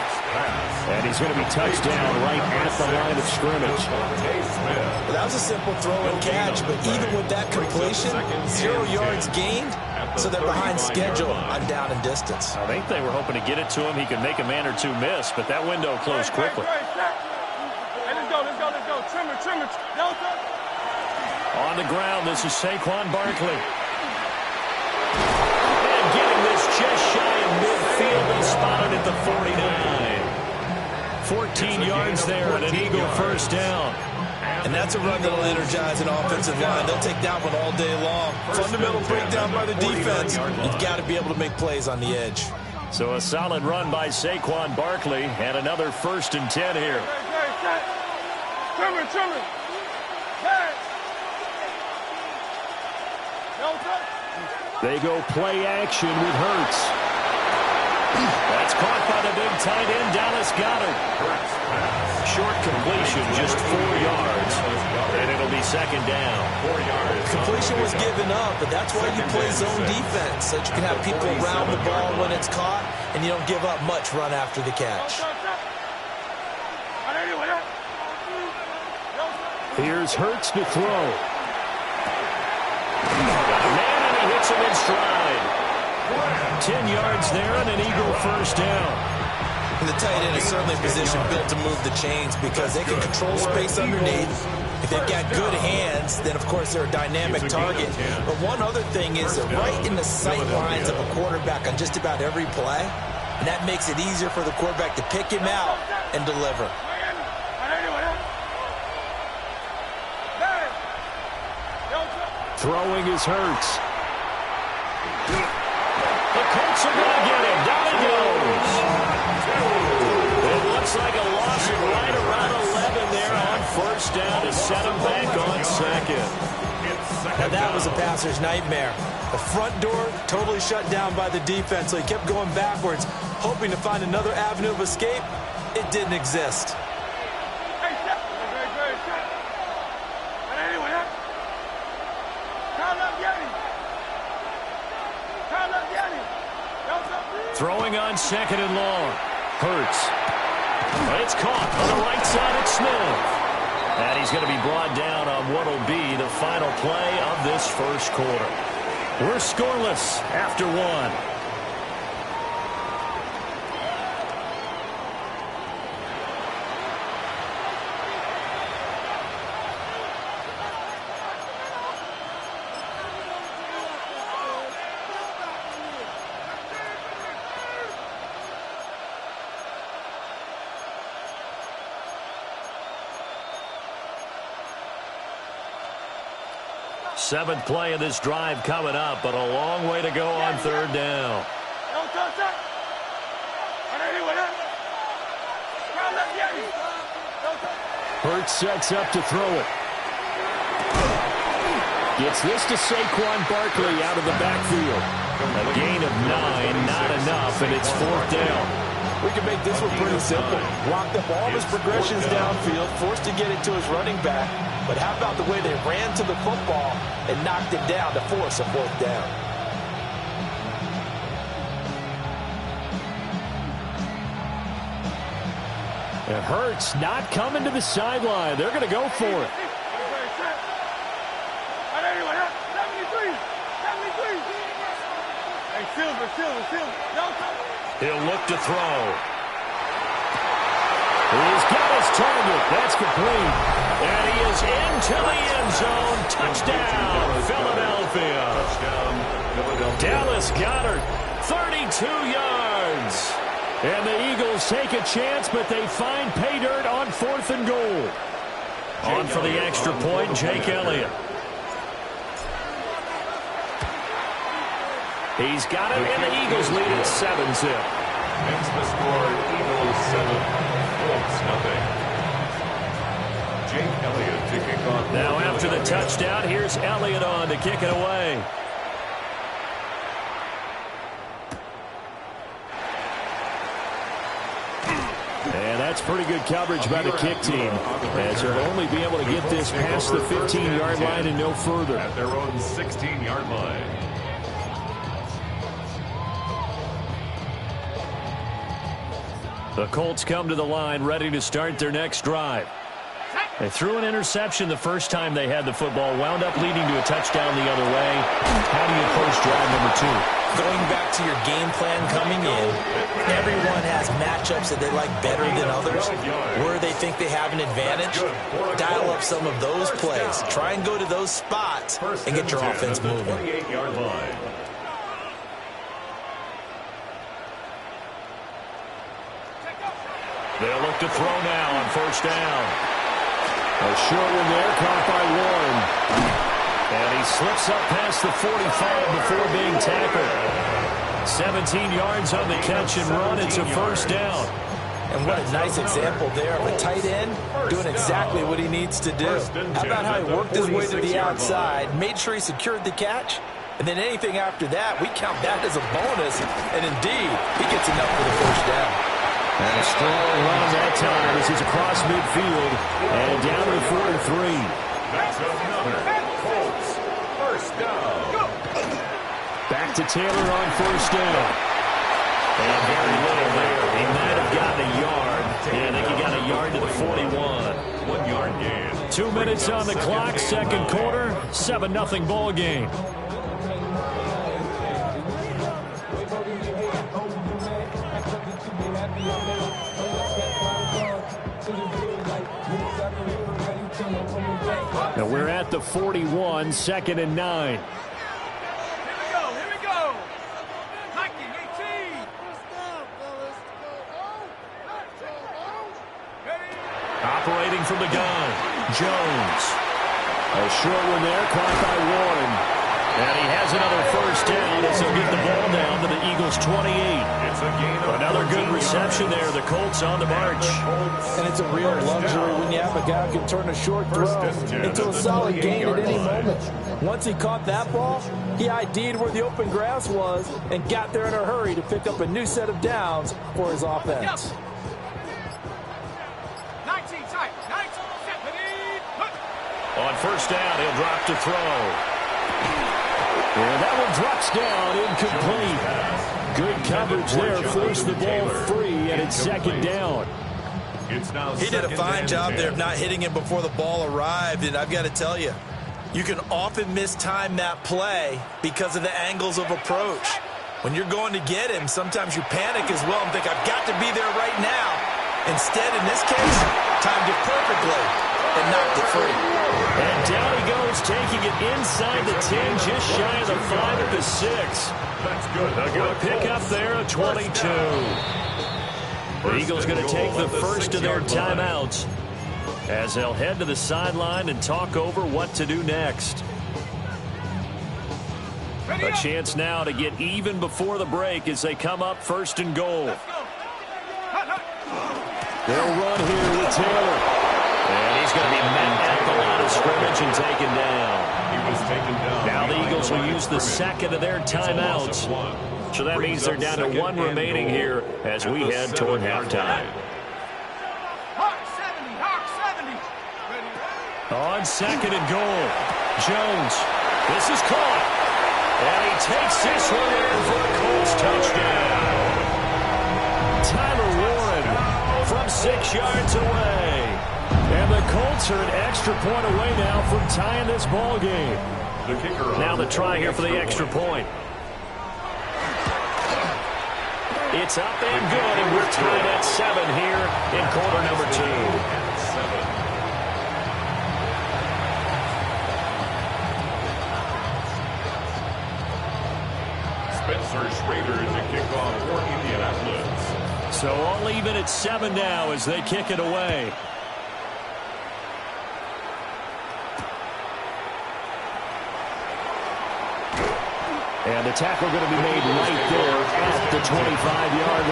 And he's going to be touched down right at the line of scrimmage. Well, that was a simple throw and catch, but even with that completion, 0 yards gained. So they're behind schedule on down and distance. I think they were hoping to get it to him. He could make a man or two miss, but that window closed quickly. Hey, let's go. Trim it. On the ground, this is Saquon Barkley. And getting this just shy of midfield, they spotted at the 49. 14 yards there and an Eagle first down. And that's a run that'll energize an offensive line. They'll take that one all day long. Fundamental breakdown by the defense. You've got to be able to make plays on the edge. So a solid run by Saquon Barkley and another 1st and 10 here. Trim it. They go play action with Hurts. That's caught by the big tight end, Dallas Goedert. Short completion, just 4 yards. And it'll be second down. 4 yards. Completion was given up, but that's why you play zone defense, so that you can have people around the ball when it's caught, and you don't give up much run after the catch. Here's Hurts to throw. Man, and he hits him in stride. 10 yards there and an Eagle first down. And the tight end is certainly a position built to move the chains because they can control space underneath. If they've got good hands, then of course they're a dynamic target. But one other thing is they're right in the sight lines of a quarterback on just about every play. And that makes it easier for the quarterback to pick him out and deliver. Throwing is Hurts. The Colts are going to get him. Down he goes. It looks like a loss of right around 11 there on first down to set him back on second. Now that was a passer's nightmare. The front door totally shut down by the defense, so he kept going backwards, hoping to find another avenue of escape. It didn't exist. Throwing on second and long. Hurts. It's caught on the right side at Smith. And he's going to be brought down on what will be the final play of this first quarter. We're scoreless after one. Seventh play of this drive coming up, but a long way to go on third down. Hurts sets up to throw it. Gets this to Saquon Barkley out of the backfield. A gain of 9, not enough, and it's fourth down. We can make this one pretty simple. Blocked up all his progressions downfield, forced to get it to his running back. But how about the way they ran to the football and knocked it down to force a fourth down? It hurts not coming to the sideline. They're going to go for it. He'll look to throw. He's got his target. That's complete. And he is into the end zone. Touchdown, Philadelphia. Dallas Goedert, 32 yards. And the Eagles take a chance, but they find pay dirt on fourth and goal. On for the extra point, Jake Elliott. He's got it, and the Eagles lead at 7-zip. Hence the score, Eagles 7, Colts nothing. Jake Elliott to kick off. Now after the touchdown, here's Elliott on to kick it away. And that's pretty good coverage by the kick team, as they'll only be able to get this past the 15-yard line and no further. At their own 16-yard line. The Colts come to the line ready to start their next drive. They threw an interception the first time they had the football, wound up leading to a touchdown the other way. How do you approach drive number 2? Going back to your game plan coming in, everyone has matchups that they like better than others. Where they think they have an advantage, dial up some of those plays. Try and go to those spots and get your offense moving. 28-yard line. They'll look to throw now on first down. A short one there, caught by Warren. And he slips up past the 45 before being tackled. 17 yards on the catch and run. It's a first down. And what a nice example there of a tight end doing exactly what he needs to do. How about how he worked his way to the outside, made sure he secured the catch, and then anything after that, we count that as a bonus. And indeed, he gets enough for the first down. And a strong run that time as he's across midfield and down to the 43. That's another Colts first down. Back to Taylor on first down. And very little there. He might have gotten a yard. Yeah, I think he got a yard to the 41. 1 yard gain. 2 minutes on the clock, second quarter, 7-0 ball game. Now we're at the 41, 2nd and 9. Here we go. Nike 18. Operating from the gun, Jones. A short one there, caught by Warren. And he has another first down as he'll get the ball down to the Eagles' 28. It's a gain of Another good reception there. The Colts on the march. And it's a real luxury when you have a guy who can turn a short throw into a solid gain at any moment. Once he caught that ball, he ID'd where the open grass was and got there in a hurry to pick up a new set of downs for his offense. 19 tight. 19. On first down, he'll drop to throw. And that one drops down incomplete. Good coverage there. Forced the ball free, and it's second down. He did a fine job there of not hitting him before the ball arrived, and I've got to tell you, you can often mistime that play because of the angles of approach. When you're going to get him, sometimes you panic as well and think, I've got to be there right now. Instead, in this case, timed it perfectly and knocked it free. And down he goes, taking it inside the 10, just shy of the 5 at the 6. That's good. A good pickup there, a 22. The Eagles going to take the first of their timeouts as they'll head to the sideline and talk over what to do next. A chance now to get even before the break as they come up first and goal. They'll run here with Taylor. And he's going to be met at the line of scrimmage and taken down. He was taken down. Now the Eagles will use the second of their timeouts. So that means they're down to one remaining here as we head toward halftime. On second and goal, Jones. This is caught. And he takes this one in for a Colts touchdown. Tyler Warren from 6 yards away. And the Colts are an extra point away now from tying this ball game. Now the try here for the extra point. It's up and good, and we're tied at 7 here in quarter number 2. Spencer Schrader to kick off for Indianapolis. So all even at 7 now as they kick it away. And the tackle going to be made right there at the 25-yard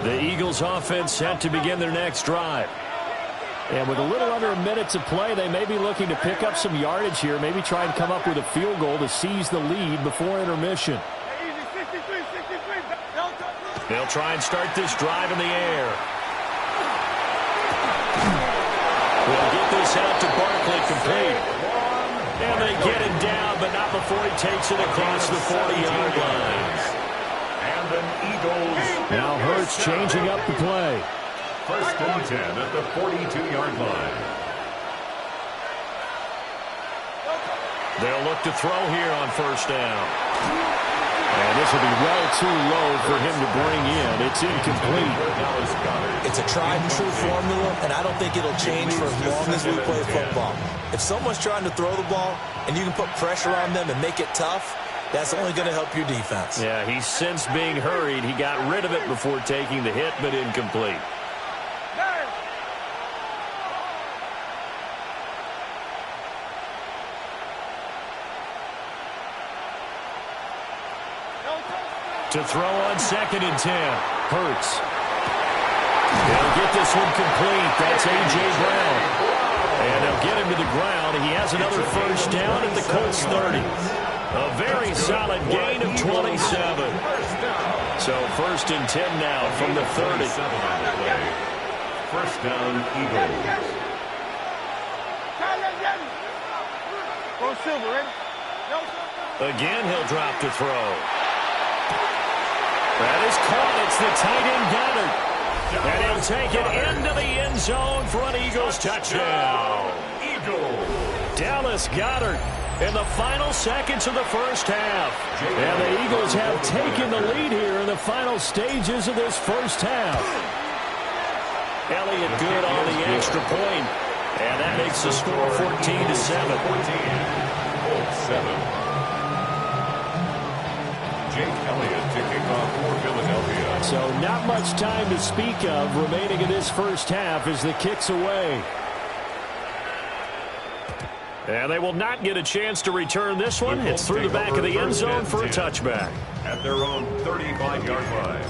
line. The Eagles offense set to begin their next drive. And with a little under a minute to play, they may be looking to pick up some yardage here, maybe try and come up with a field goal to seize the lead before intermission. They'll try and start this drive in the air. We'll get this out to Barkley, complete. And they get it down, but not before he takes it across the 40-yard line. And an Eagles. Now Hurts changing up the play. First and 10 at the 42-yard line. They'll look to throw here on first down. And this will be well too low for him to bring in. It's incomplete. It's a tried-and-true formula, and I don't think it'll change for as long as we play football. If someone's trying to throw the ball and you can put pressure on them and make it tough, that's only going to help your defense. Yeah, he's since being hurried. He got rid of it before taking the hit, but incomplete. To throw on second and 10. Hurts. They'll get this one complete. That's A.J. Brown. And they'll get him to the ground. He has another first down at the Colts 30. A very solid gain of 27. So first and 10 now from the 30. First down, Eagles. Again, he'll drop to throw. That is caught. It's the tight end Goddard. And he'll take it into the end zone for an Eagles touchdown. Dallas Goedert in the final seconds of the first half. And the Eagles have taken the lead here in the final stages of this first half. Elliott good on the extra point. And that makes the score 14-7. 14-7. Jake Elliott to kick off for Philadelphia. So not much time to speak of remaining in this first half as the kick's away. And they will not get a chance to return this one. It's through the back of the end zone for a touchback. At their own 35-yard line.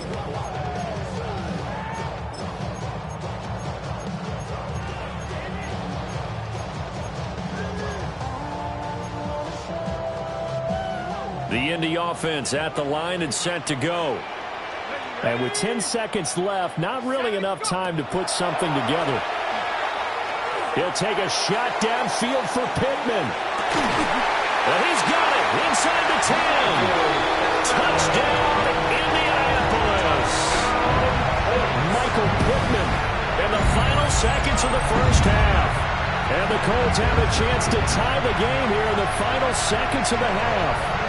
The Indy offense at the line and set to go. And with 10 seconds left, not really enough time to put something together. He'll take a shot downfield for Pittman. And he's got it inside the 10. Touchdown, Indianapolis. Michael Pittman in the final seconds of the first half. And the Colts have a chance to tie the game here in the final seconds of the half.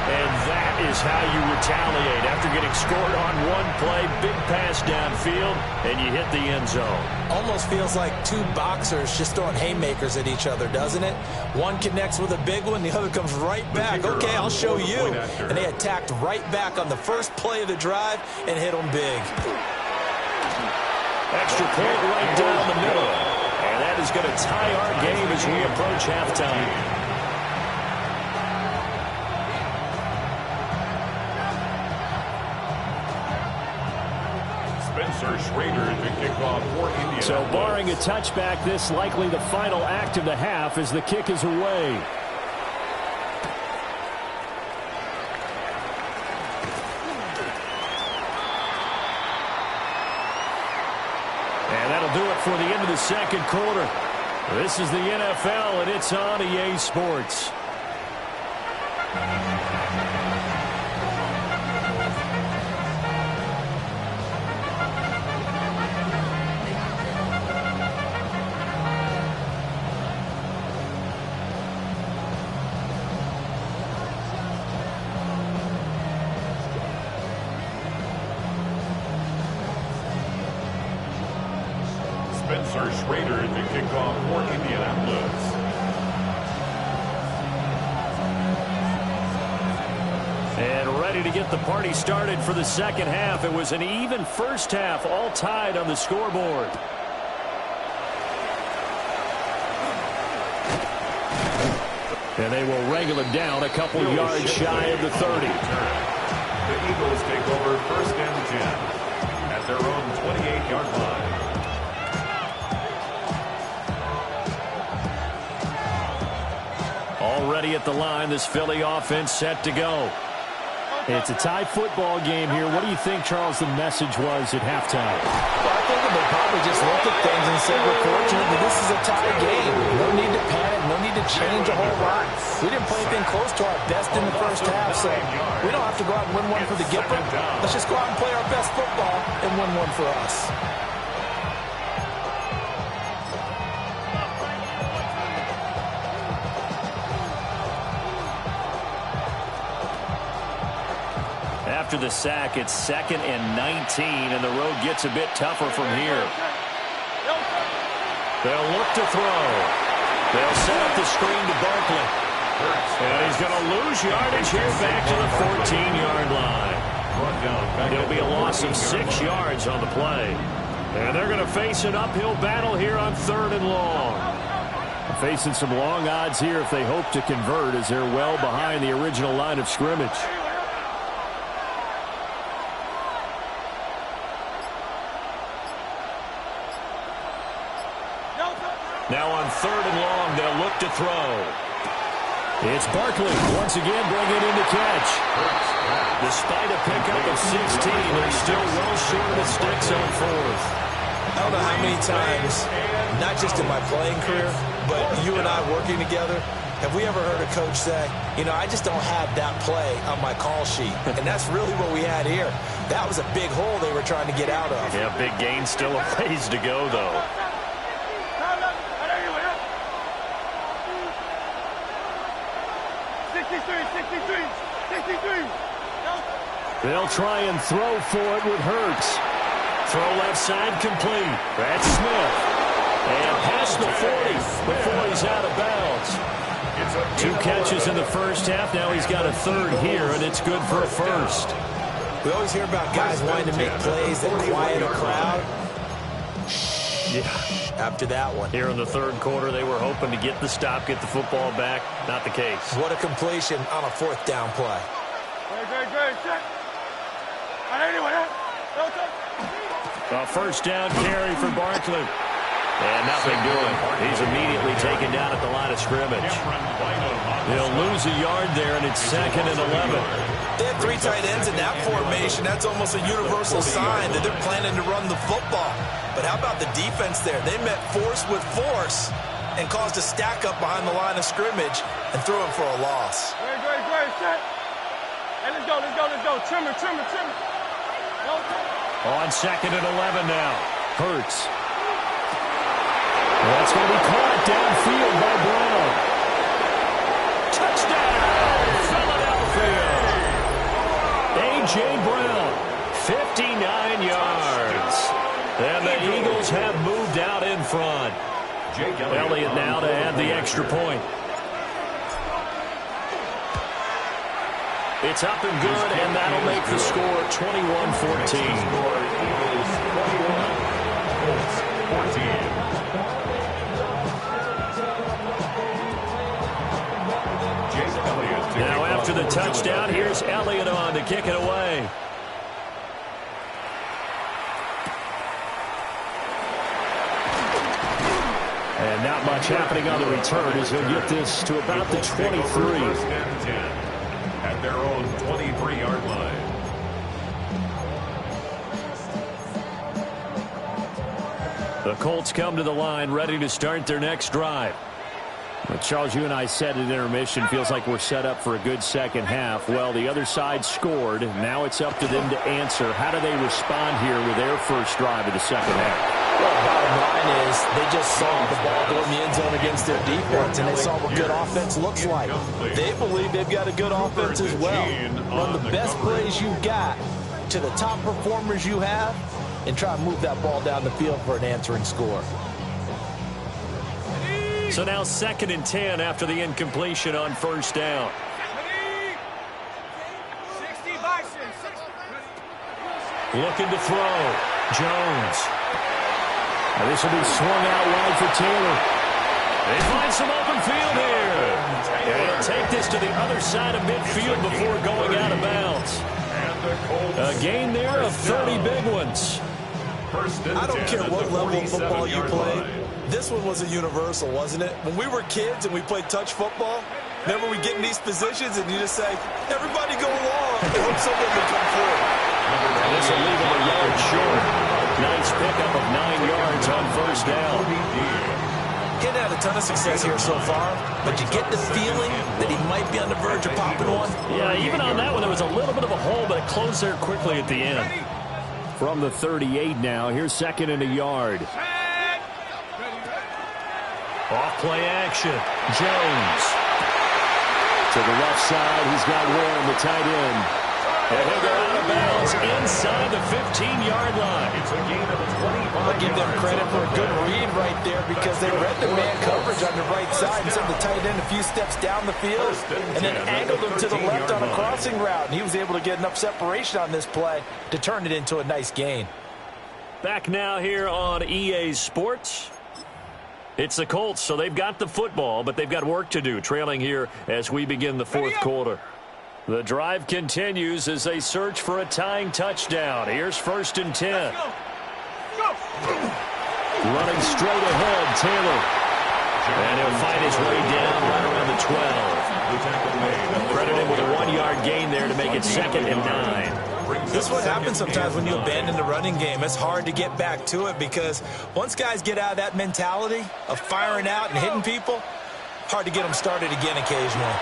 And that is how you retaliate after getting scored on one play, big pass downfield, and you hit the end zone. Almost feels like two boxers just throwing haymakers at each other, doesn't it? One connects with a big one, the other comes right back. Okay, I'll show you. And they attacked right back on the first play of the drive and hit them big. Extra point right down the middle. And that is going to tie our game as we approach halftime. So barring a touchback, this likely the final act of the half as the kick is away. And that'll do it for the end of the second quarter. This is the NFL, and it's on EA Sports. Schrader to kick off for Indianapolis. And ready to get the party started for the second half. It was an even first half, all tied on the scoreboard. And they will wrangle him down a couple yards shy of the 30. The Eagles take over 1st and 10 at their own 28-yard line. Already at the line, this Philly offense set to go. It's a tie football game here. What do you think, Charles, the message was at halftime? Well, I think they probably just looked at things and said, we're fortunate that this is a tie game. No need to panic, no need to change a whole lot. We didn't play anything close to our best in the first half, so we don't have to go out and win one for the Gipper. Let's just go out and play our best football and win one for us. After the sack, it's 2nd and 19, and the road gets a bit tougher from here. They'll look to throw. They'll set up the screen to Barkley. And he's going to lose yardage here back to the 14-yard line. It'll be a loss of 6 yards on the play. And they're going to face an uphill battle here on 3rd and long. Facing some long odds here if they hope to convert as they're well behind the original line of scrimmage. Now on 3rd and long, they'll look to throw. It's Barkley once again bringing in the catch. Despite a pickup of 16, they're still well short of the sticks on 4th. I don't know how many times, not just in my playing career, but you and I working together, have we ever heard a coach say, you know, I just don't have that play on my call sheet. And that's really what we had here. That was a big hole they were trying to get out of. Yeah, big gain, still a ways to go, though. They'll try and throw for it with Hurts. Throw left side complete. That's Smith. And past the 40 before he's out of bounds. 2 catches in the first half. Now he's got a 3rd here, and it's good for a 1st. We always hear about guys wanting to make plays that quiet a crowd. Yeah, after that one. Here in the 3rd quarter, they were hoping to get the stop, get the football back. Not the case. What a completion on a 4th down play. A 1st down carry for Barkley. And nothing doing. He's immediately taken down at the line of scrimmage. They'll lose a yard there, and it's 2nd and 11. They have 3 tight ends in that formation. That's almost a universal sign that they're planning to run the football. But how about the defense there? They met force with force and caused a stack up behind the line of scrimmage and threw him for a loss. Great, set. Hey, let's go. Trimmer. On 2nd and 11 now. Hurts. That's going to be caught downfield by Brown. Touchdown, Philadelphia. A.J. Brown, 59 yards. And the Eagles have moved out in front. Elliott now to add the extra point. It's up and good, and that'll make the score 21-14. Now after the touchdown, here's Elliott on to kick it away. And not much happening on the return as he'll get this to about the 23. At their own 23-yard line. The Colts come to the line ready to start their next drive. Well, Charles, you and I said at intermission, feels like we're set up for a good second half. Well, the other side scored. Now it's up to them to answer. How do they respond here with their first drive of the second half? Well, bottom line is they just saw the ball go in the end zone against their defense, and they saw what good offense looks like. They believe they've got a good offense as well. Run the best plays you've got to the top performers you have and try to move that ball down the field for an answering score. So now 2nd and 10 after the incompletion on first down. Looking to throw. Jones. Now this will be swung out wide for Taylor. They find some open field here. And he'll take this to the other side of midfield before going out of bounds. A gain there of 30 big ones. I don't care what level of football you play. This one was a universal, wasn't it? When we were kids and we played touch football, remember we get in these positions and you just say, everybody go along and hope someone will come forward. And this will leave him a yard short. Nice pickup of 9 yards on first down. He hadn't had a ton of success here so far, but you get the feeling that he might be on the verge of popping one. Yeah, even on that one, there was a little bit of a hole, but it closed there quickly at the end. From the 38 now, here's 2nd and a yard. Off play action. Jones. To the left side, he's got Warren, the tight end. And he'll go out of bounds inside the 15-yard line. It's a gain of 25. I'll give them credit for a good read right there because they read the man coverage on the right side and sent the tight end a few steps down the field and then angled him to the left on a crossing route. And he was able to get enough separation on this play to turn it into a nice gain. Back now here on EA Sports. It's the Colts, so they've got the football, but they've got work to do, trailing here as we begin the fourth quarter. The drive continues as they search for a tying touchdown. Here's 1st and 10. Running straight ahead, Taylor. And he'll find his way down right around the 12. Credit him with a 1-yard gain there to make it 2nd and 9. This is what happens sometimes when you abandon the running game. It's hard to get back to it because once guys get out of that mentality of firing out and hitting people, hard to get them started again occasionally.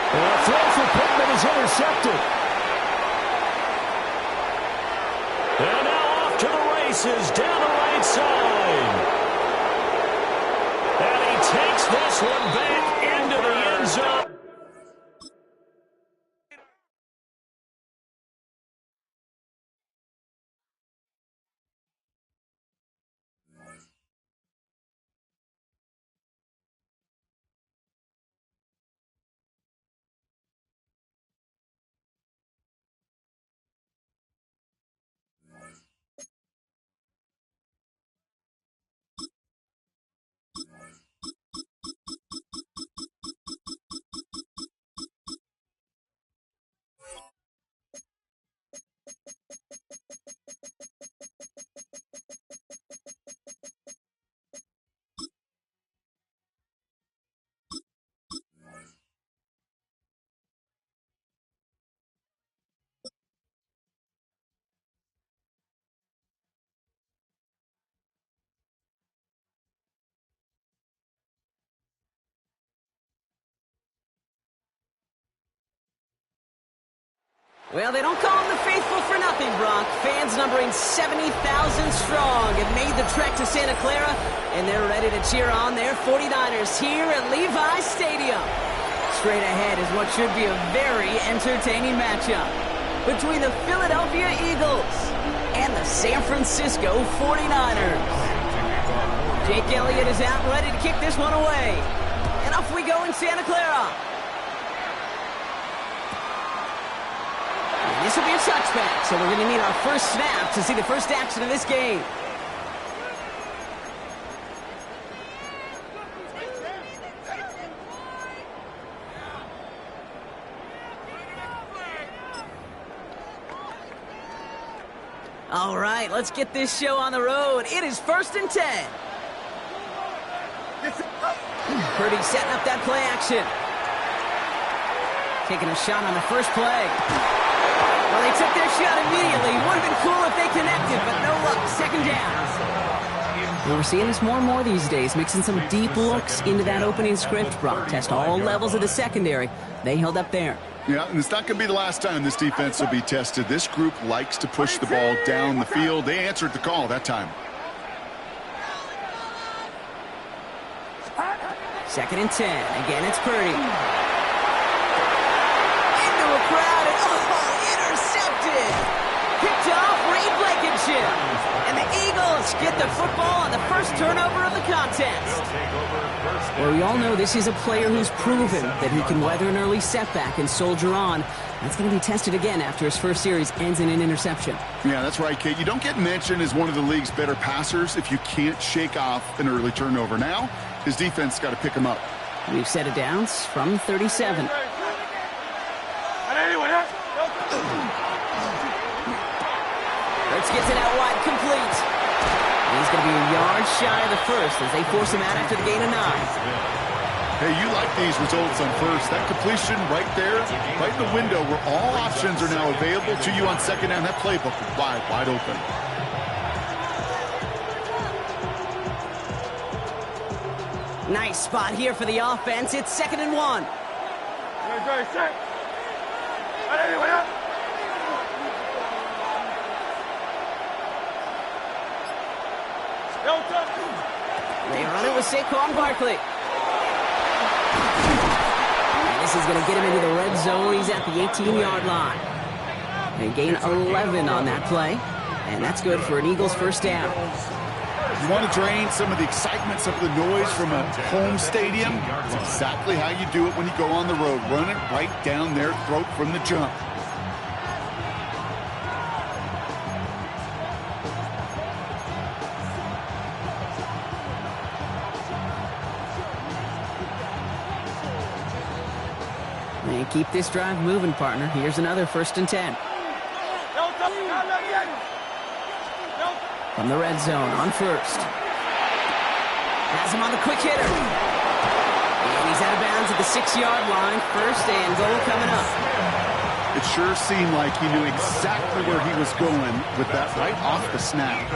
And a throw for Pittman is intercepted. And now off to the races down the right side. And he takes this one back into the end zone. Well, they don't call them the faithful for nothing, Brock. Fans numbering 70,000 strong have made the trek to Santa Clara, and they're ready to cheer on their 49ers here at Levi's Stadium. Straight ahead is what should be a very entertaining matchup between the Philadelphia Eagles and the San Francisco 49ers. Jake Elliott is out ready to kick this one away. And off we go in Santa Clara. This will be a touchback, so we're going to need our first snap to see the first action of this game. All right, let's get this show on the road. It is 1st and 10. Purdy setting up that play action. Taking a shot on the first play. Well, they took their shot immediately. Would have been cool if they connected, but no luck. 2nd down. We're seeing this more and more these days, mixing some deep looks into that opening script. Brock test all levels of the secondary. They held up there. Yeah, and it's not going to be the last time this defense will be tested. This group likes to push the ball down the field. They answered the call that time. 2nd and 10. Again, it's Purdy. Into a crowd, and intercepted. Picked off Reed Blankenship. And the Eagles get the football on the first turnover of the contest. Well, we all know this is a player who's proven that he can weather an early setback and soldier on. That's going to be tested again after his first series ends in an interception. Yeah, that's right, Kate. You don't get mentioned as one of the league's better passers if you can't shake off an early turnover. Now, his defense got to pick him up. We've set it down from 37. Let's get to that wide complete. He's going to be a yard shy of the first as they force him out after the gain of 9. Hey, you like these results on first. That completion right there, right in the window where all options are now available to you on 2nd down. That playbook is wide open. Nice spot here for the offense. It's 2nd and 1. They run it with Saquon Barkley. And this is going to get him into the red zone. He's at the 18-yard line. They gain 11 on that play. And that's good for an Eagles first down. You want to drain some of the excitement, some of the noise from a home stadium? It's exactly how you do it when you go on the road. Run it right down their throat from the jump. They keep this drive moving, partner. Here's another 1st and 10. From the red zone on first. Has him on the quick hitter. And he's out of bounds at the 6-yard line. 1st and goal coming up. It sure seemed like he knew exactly where he was going with that right off the snap.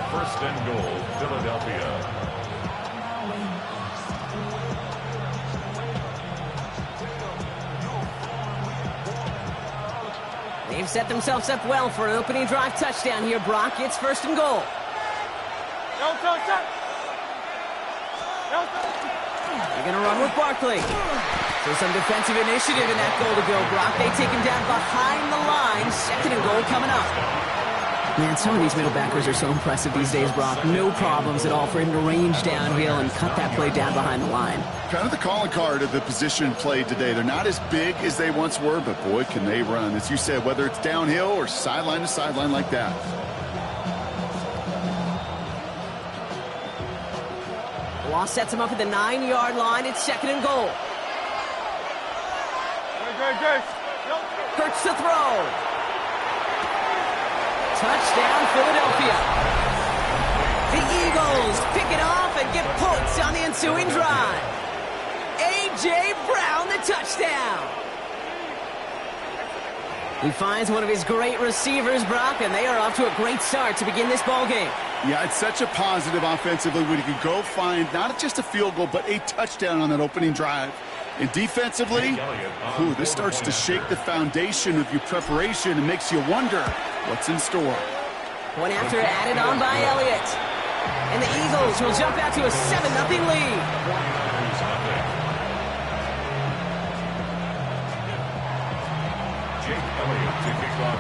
1st and goal, Philadelphia. They've set themselves up well for an opening drive touchdown here, Brock. It's 1st and goal. They're going to run with Barkley. So some defensive initiative in that goal to go, Brock. They take him down behind the line. 2nd and goal coming up. Man, some of these middle backers are so impressive these days, Brock. No problems at all for him to range downhill and cut that play down behind the line. Kind of the calling card of the position played today. They're not as big as they once were, but boy, can they run. As you said, whether it's downhill or sideline to sideline like that. Law sets him up at the 9-yard line. It's 2nd and goal. Hurts to throw. Touchdown, Philadelphia. The Eagles pick it off and get points on the ensuing drive. A.J. Brown, the touchdown. He finds one of his great receivers, Brock, and they are off to a great start to begin this ball game. Yeah, it's such a positive offensively when you can go find not just a field goal, but a touchdown on that opening drive. And defensively, this starts to shake the foundation of your preparation and makes you wonder what's in store. Point after added on by Elliott. And the Eagles will jump out to a 7-0 lead.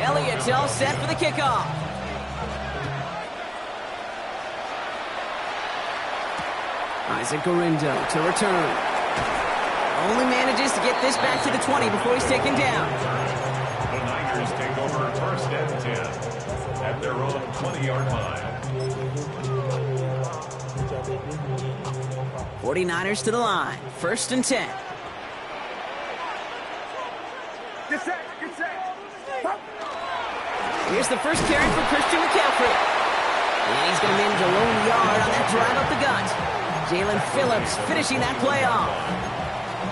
Elliott all set for the kickoff. Isaac Gorindo to return. Only manages to get this back to the 20 before he's taken down. The Niners take over first and 10 at their own 20-yard line. 49ers to the line. First and 10. Get set, get set. Here's the first carry for Christian McCaffrey. And he's going to manage a lone yard on that drive up the gut. Jalen Phillips finishing that play off.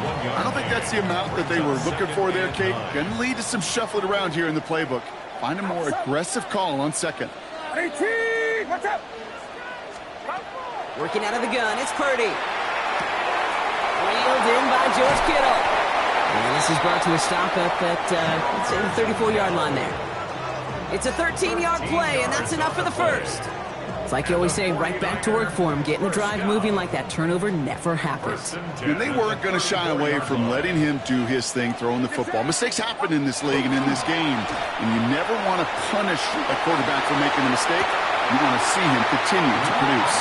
I don't think that's the amount that they were looking for there, Kate. Going to lead to some shuffling around here in the playbook. Find a more aggressive call on second. 18, what's up? Working out of the gun, it's Purdy. Wheeled in by George Kittle. And this is brought to a stop up at, let's say, the 34-yard line there. It's a 13-yard play, and that's enough for the first. It's like you always say, right back to work for him, getting the drive moving like that turnover never happened. And they weren't going to shy away from letting him do his thing, throwing the football. Mistakes happen in this league and in this game, and you never want to punish a quarterback for making a mistake. You want to see him continue to produce.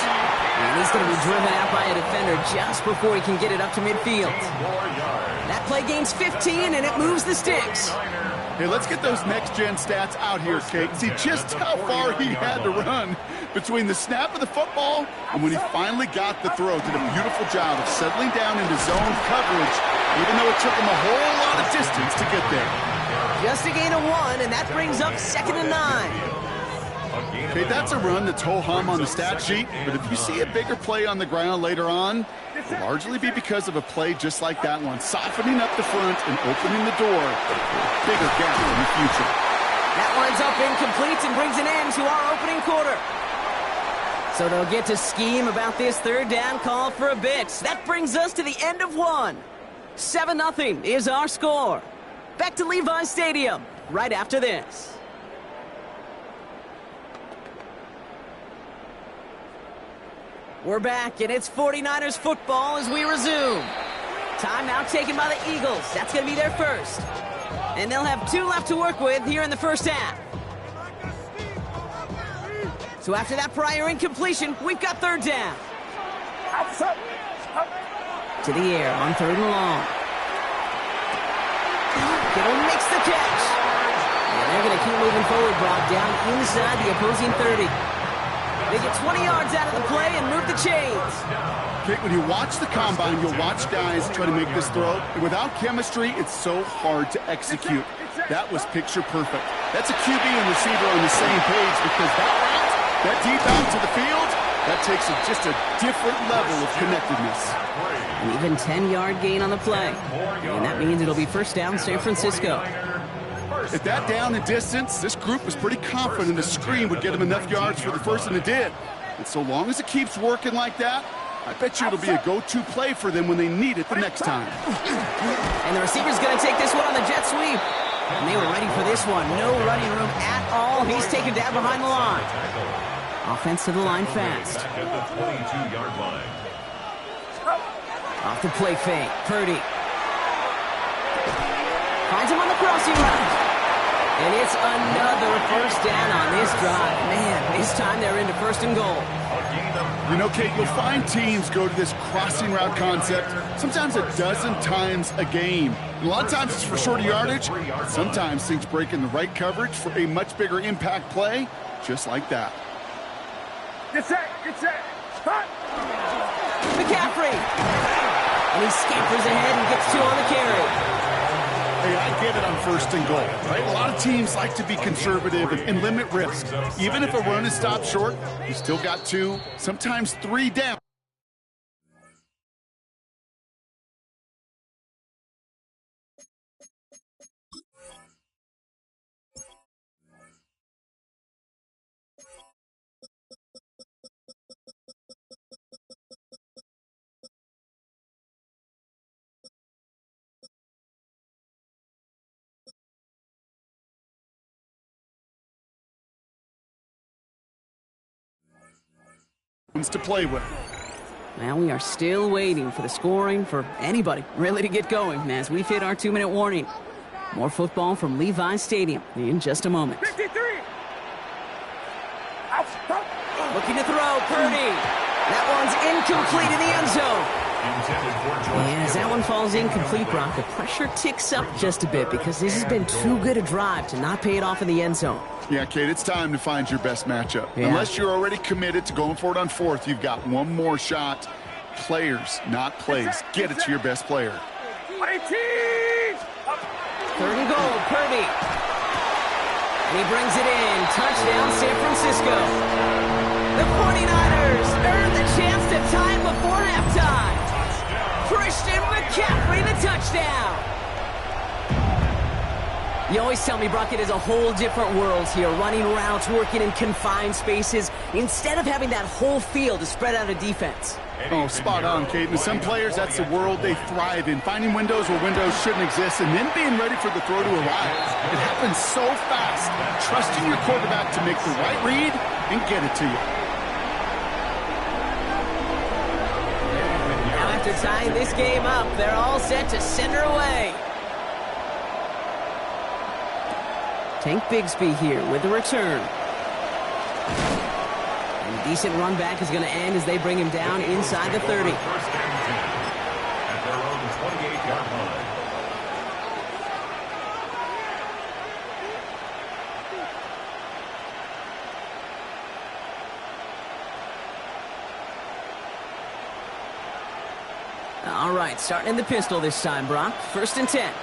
And he's going to be driven out by a defender just before he can get it up to midfield. That play gains 15, and it moves the sticks. Hey, let's get those next-gen stats out here, Kate. See just how far he had to run between the snap of the football and when he finally got the throw. Did a beautiful job of settling down into zone coverage, even though it took him a whole lot of distance to get there. Just a gain of 1, and that brings up 2nd and 9. Okay, that's a run that's ho-hum on the stat sheet, but if you see a bigger play on the ground later on, it'll largely be because of a play just like that one, softening up the front and opening the door for a bigger gap in the future. That winds up incomplete and brings an end to our opening quarter. So they'll get to scheme about this third down call for a bit. That brings us to the end of one. 7-0 is our score. Back to Levi Stadium right after this. We're back, and it's 49ers football as we resume. Timeout taken by the Eagles. That's going to be their first. And they'll have 2 left to work with here in the first half. So after that prior incompletion, we've got third down. To the air on 3rd and long. Kittle makes the catch. And they're going to keep moving forward, Brock, down inside the opposing 30. They get 20 yards out of the play and move the chains. Kate, when you watch the combine, you'll watch guys try to make this throw. And without chemistry, it's so hard to execute. That was picture perfect. That's a QB and receiver on the same page because that route, that deep out to the field, that takes just a different level of connectedness. An even 10-yard gain on the play. And that means it'll be first down San Francisco. At that down and distance, this group was pretty confident the screen would get them enough yards for the first, and it did. And so long as it keeps working like that, I bet you it'll be a go-to play for them when they need it the next time. And the receiver's going to take this one on the jet sweep. And they were ready for this one. No running room at all. He's taken down behind the line. Offense to the line fast. At the 22-yard line. Off the play fake. Purdy. Finds him on the crossing route. And it's another first down on this drive. Man, this time they're into 1st and goal. You know, Kate, you'll find teams go to this crossing route concept sometimes a dozen times a game. And a lot of times it's for shorter yardage. Sometimes things break in the right coverage for a much bigger impact play, just like that. Get set, get set. Hot. McCaffrey. And he scampers ahead and gets 2 on the carry. Hey, I get it on 1st and goal, right? A lot of teams like to be conservative and limit risk. Even if a run is stopped short, you still got 2, sometimes 3 down. to play with. Well, we are still waiting for the scoring for anybody really to get going as we've hit our 2-minute warning. More football from Levi Stadium in just a moment. 53. Looking to throw, Purdy. That one's incomplete in the end zone. And as that one falls incomplete, Brock, the pressure ticks up just a bit because this has been too good a drive to not pay it off in the end zone. Yeah, Kate, it's time to find your best matchup. Yeah. Unless you're already committed to going for it on fourth, you've got one more shot. Players, not plays. Get it to your best player. 18. 3rd and goal, Purdy. And he brings it in. Touchdown, San Francisco. The 49ers earn the chance to tie it before halftime. Christian McCaffrey, the touchdown. You always tell me, Brock, it is a whole different world here, running routes, working in confined spaces, instead of having that whole field to spread out a defense. Oh, spot on, Kate. And some players, that's the world they thrive in, finding windows where windows shouldn't exist and then being ready for the throw to arrive. It happens so fast. Trusting your quarterback to make the right read and get it to you. Now after tying this game up, they're all set to send her away. Tank Bigsby here with the return. And a decent run back is going to end as they bring him down inside the 30. First and 10 at their own 28-yard line. All right, starting in the pistol this time, Brock. 1st and 10.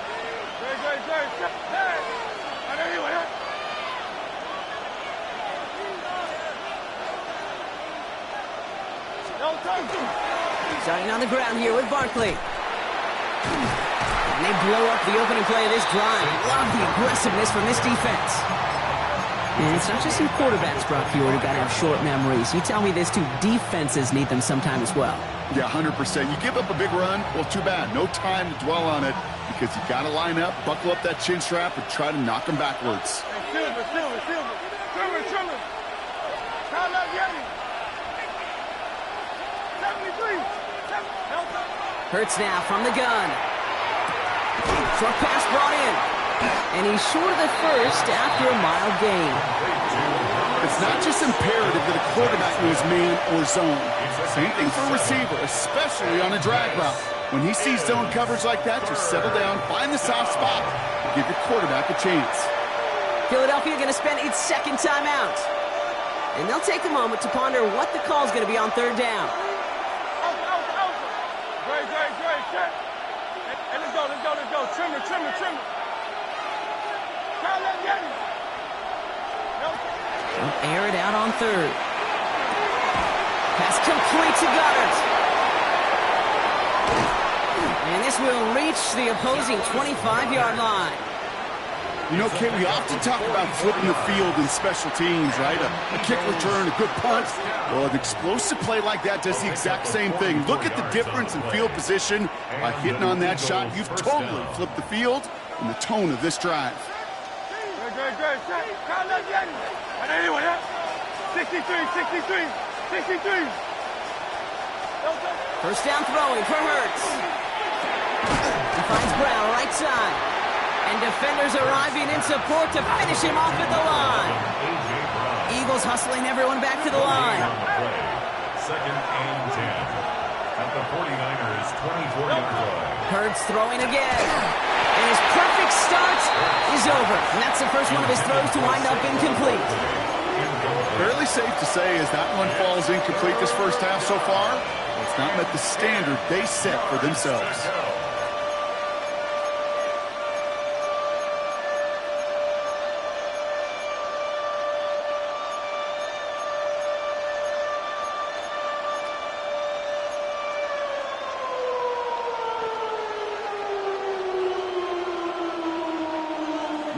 Starting on the ground here with Barkley. And they blow up the opening play of this drive. Love the aggressiveness from this defense. And it's not just some quarterbacks, Brock, you already got to have short memories. You tell me this too, defenses need them sometime as well. Yeah, 100%. You give up a big run, well, too bad. No time to dwell on it because you got to line up, buckle up that chin strap, and try to knock them backwards. Silver. Trimmer. Count up, Yeti. 73. Hurts now from the gun. Short pass brought in. And he's short of the first after a mild gain. It's not just imperative that a quarterback knows man or zone. Same thing for a receiver, especially on a drag route. When he sees zone coverage like that, just settle down, find the soft spot, and give your quarterback a chance. Philadelphia going to spend its 2nd timeout. And they'll take a moment to ponder what the call is going to be on 3rd down. Great. And let's go. Trimmer. Count up, Yeti. They'll air it out on 3rd. Pass complete to Goddard. And this will reach the opposing 25-yard line. You know, Kate, we often talk about flipping the field in special teams, right? A kick return, a good punt. Well, an explosive play like that does the exact same thing. Look at the difference in field position. By hitting on that shot, you've totally flipped the field and the tone of this drive. Great. Count up, Yeti. And anyway, 63. 1st down throwing for Hurts. He finds Brown right side. And defenders arriving in support to finish him off at the line. Eagles hustling everyone back to the line. 2nd and 10 at the 49ers 24-yard line. Hurts throwing again. And his perfect start is over. And that's the first one of his throws to wind up incomplete. Fairly safe to say as that one falls incomplete this first half so far, it's not met the standard they set for themselves.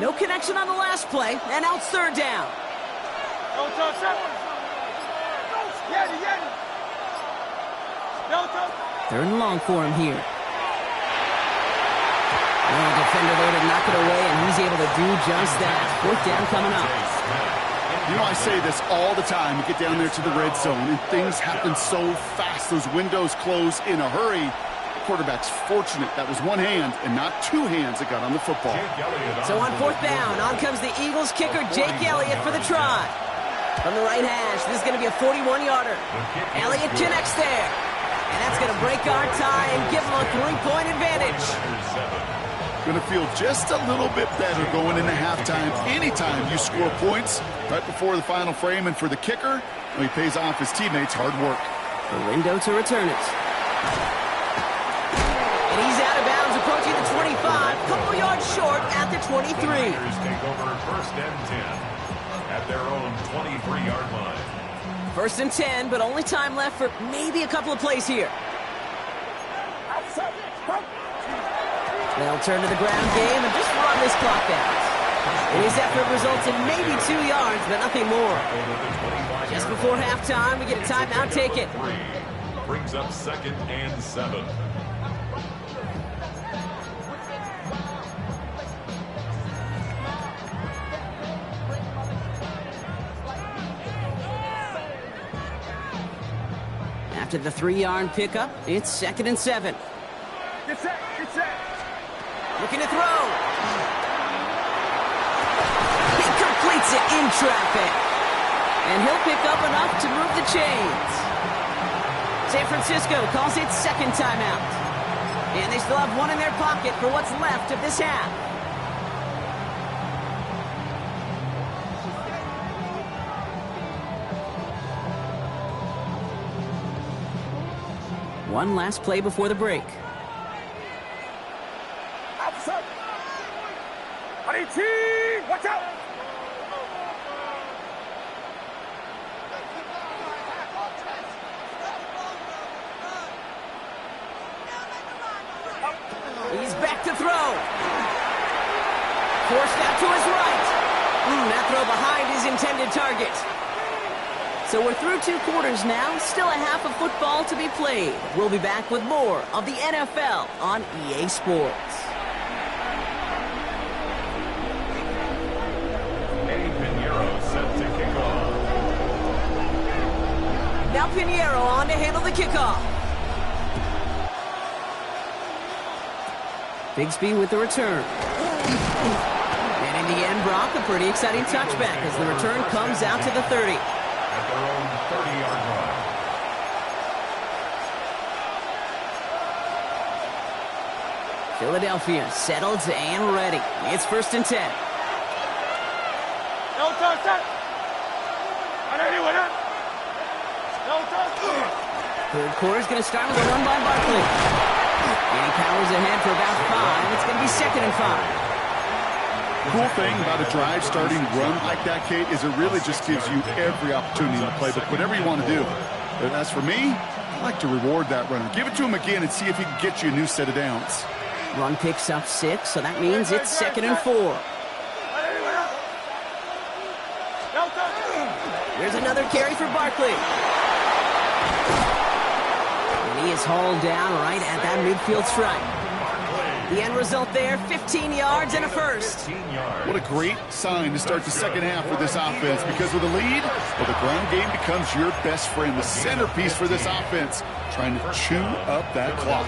No connection on the last play, and now it's 3rd down. Don't touch that one. Yeti. 3rd and long for him here. Well, defender there to knock it away, and he's able to do just that. 4th down coming up. You know, I say this all the time. You get down there to the red zone, and things happen so fast. Those windows close in a hurry. The quarterback's fortunate that was one hand and not two hands that got on the football. So on fourth down, on comes the Eagles kicker, Jake Elliott, for the try. From the right hash, this is going to be a 41-yarder. Elliott connects there. And that's going to break our tie and give them a 3-point advantage. Going to feel just a little bit better going into halftime anytime you score points right before the final frame. And for the kicker, he pays off his teammates' hard work. The window to return it. And he's out of bounds, approaching the 25, couple yards short at the 23. Take over first and 10 at their own 23-yard line. First and 10, but only time left for maybe a couple of plays here. They'll turn to the ground game and just run this clock out. And his effort results in maybe 2 yards, but nothing more. Just before halftime, we get a timeout taken. Brings up 2nd and 7. After the 3-yard pickup, it's 2nd and 7. Get set, get set. Looking to throw. He completes it in traffic. And he'll pick up enough to move the chains. San Francisco calls it second timeout. And they still have one in their pocket for what's left of this half. One last play before the break. Outside. Watch out. He's back to throw. Forced out to his right. That throw behind his intended target. So we're through 2 quarters now. Still a half of football to be played. We'll be back with more of the NFL on EA Sports. Set to kick off. Now Pinheiro on to handle the kickoff. Bigsby with the return. And in the end, Brock, a pretty exciting touchback as the return comes out to the 30. At their own 30-yard line. Philadelphia settled and ready. It's 1st and 10. No touch. Third quarter's going to start with a run by Barkley. And he powers ahead for about 5. It's going to be 2nd and 5. Cool thing about a drive starting run like that, Kate, is it really just gives you every opportunity in the playbook, whatever you want to do. But as for me, I like to reward that runner. Give it to him again and see if he can get you a new set of downs. Run picks up 6, so that means it's 2nd and 4. There's another carry for Barkley. And he is hauled down right at that midfield stripe. The end result there, 15 yards and a first. What a great sign to start the second half for this offense, because with a lead, well, the ground game becomes your best friend, the centerpiece for this offense, trying to chew up that clock.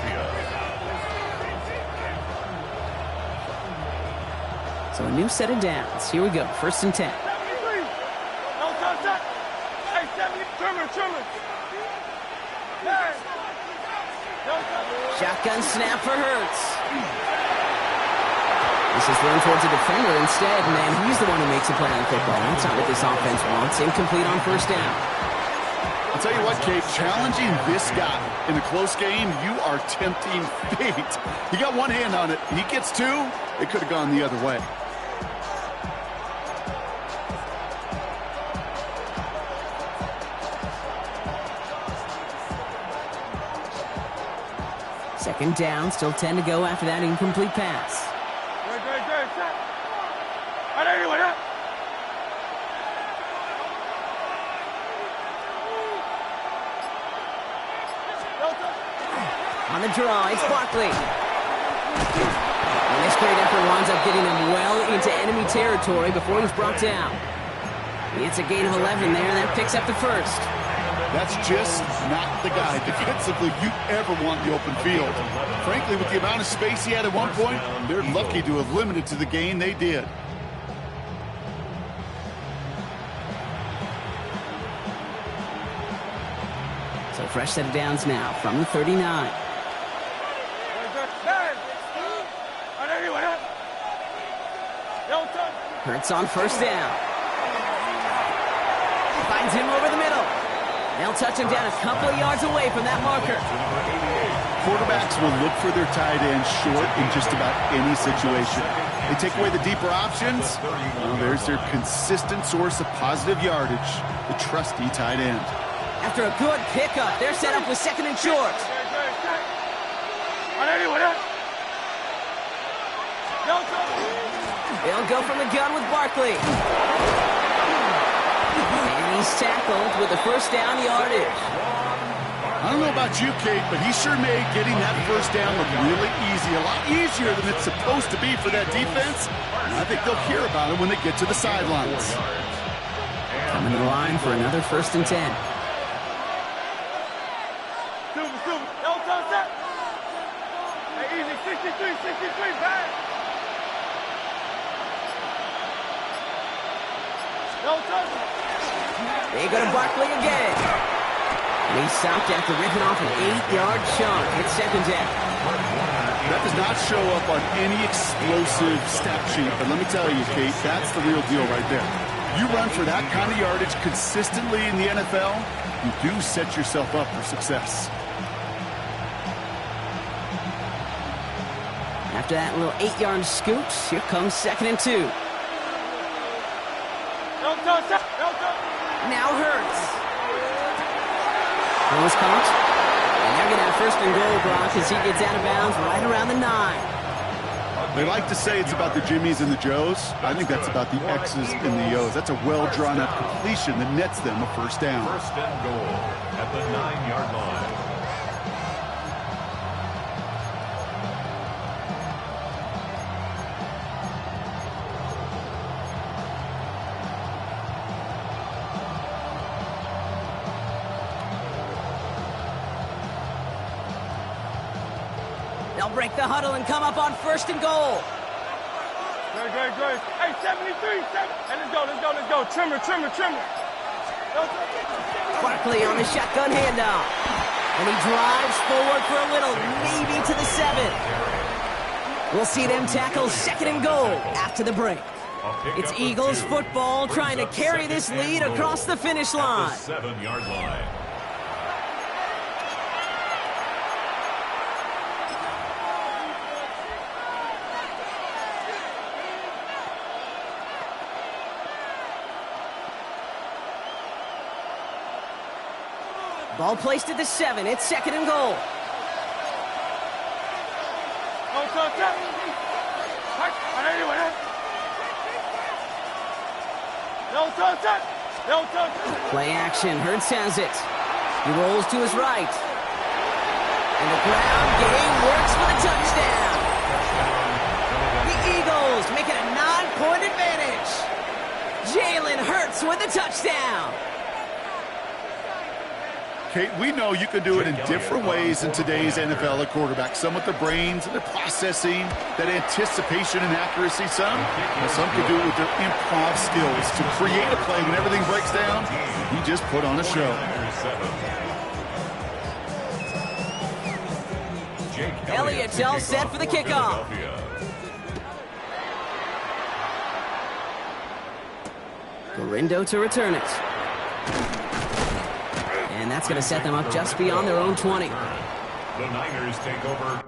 So a new set of downs. Here we go, 1st and 10. Shotgun snap for Hurts. This is thrown towards a defender instead, and he's the one who makes a play on the football. That's not what this offense wants. Incomplete on 1st down. I'll tell you what, Kate, challenging this guy in a close game, you are tempting fate. He got one hand on it. He gets 2. It could have gone the other way. Second down, still 10 to go after that incomplete pass. On the draw, it's Barkley. And this great effort winds up getting him well into enemy territory before he's brought down. It's a gain of 11 there, and that picks up the first. That's just not the guy defensively you ever want in the open field. Frankly, with the amount of space he had at one point, they're lucky to have limited to the gain they did. So fresh set of downs now from the 39. Hurts on first down. Finds him over the middle. They'll touch him down a couple of yards away from that marker. Quarterbacks will look for their tight end short in just about any situation. They take away the deeper options. Well, there's their consistent source of positive yardage, the trusty tight end. After a good pickup, they're set up with second and short. They'll go from the gun with Barkley. And he's tackled with the first down yardage. I don't know about you, Kate, but he sure made getting that first down look really easy. A lot easier than it's supposed to be for that defense. And I think they'll hear about it when they get to the sidelines. Coming to the line for another first and 10. Easy, 63, back. They go to Barkley again. And he's stopped after ripping off an 8-yard chunk. It's second down. That does not show up on any explosive stat sheet, but let me tell you, Kate, that's the real deal right there. You run for that kind of yardage consistently in the NFL, you do set yourself up for success. After that little 8-yard scoot, here comes second and 2. Now Hurts. Close caught. And they're going to have first and goal, Brock, as he gets out of bounds right around the 9. They like to say it's about the Jimmies and the Joes. I think that's about the X's and the O's. That's a well-drawn-up completion that nets them a first down. First and goal at the 9-yard line. They'll break the huddle and come up on first and goal. Great. Hey, 73, 7. Hey, let's go. Trimmer. Barkley on the shotgun handoff. And he drives forward for a little, maybe to the 7. We'll see them tackle second and goal after the break. It's Eagles football trying to carry this lead across the finish line. 7-yard line. Ball placed at the 7. It's second and goal. Play action. Hurts has it. He rolls to his right. And the ground game works for the touchdown. The Eagles make it a 9-point advantage. Jalen Hurts with the touchdown. Kate, we know you can do it in different ways in today's NFL at quarterback. Some with their brains and their processing, that anticipation and accuracy. Some can do it with their improv skills to create a play when everything breaks down. He just put on a show. Elliott's all set for the kickoff. Gorindo to return it. And that's going to set them up just beyond their own 20. The Niners take over.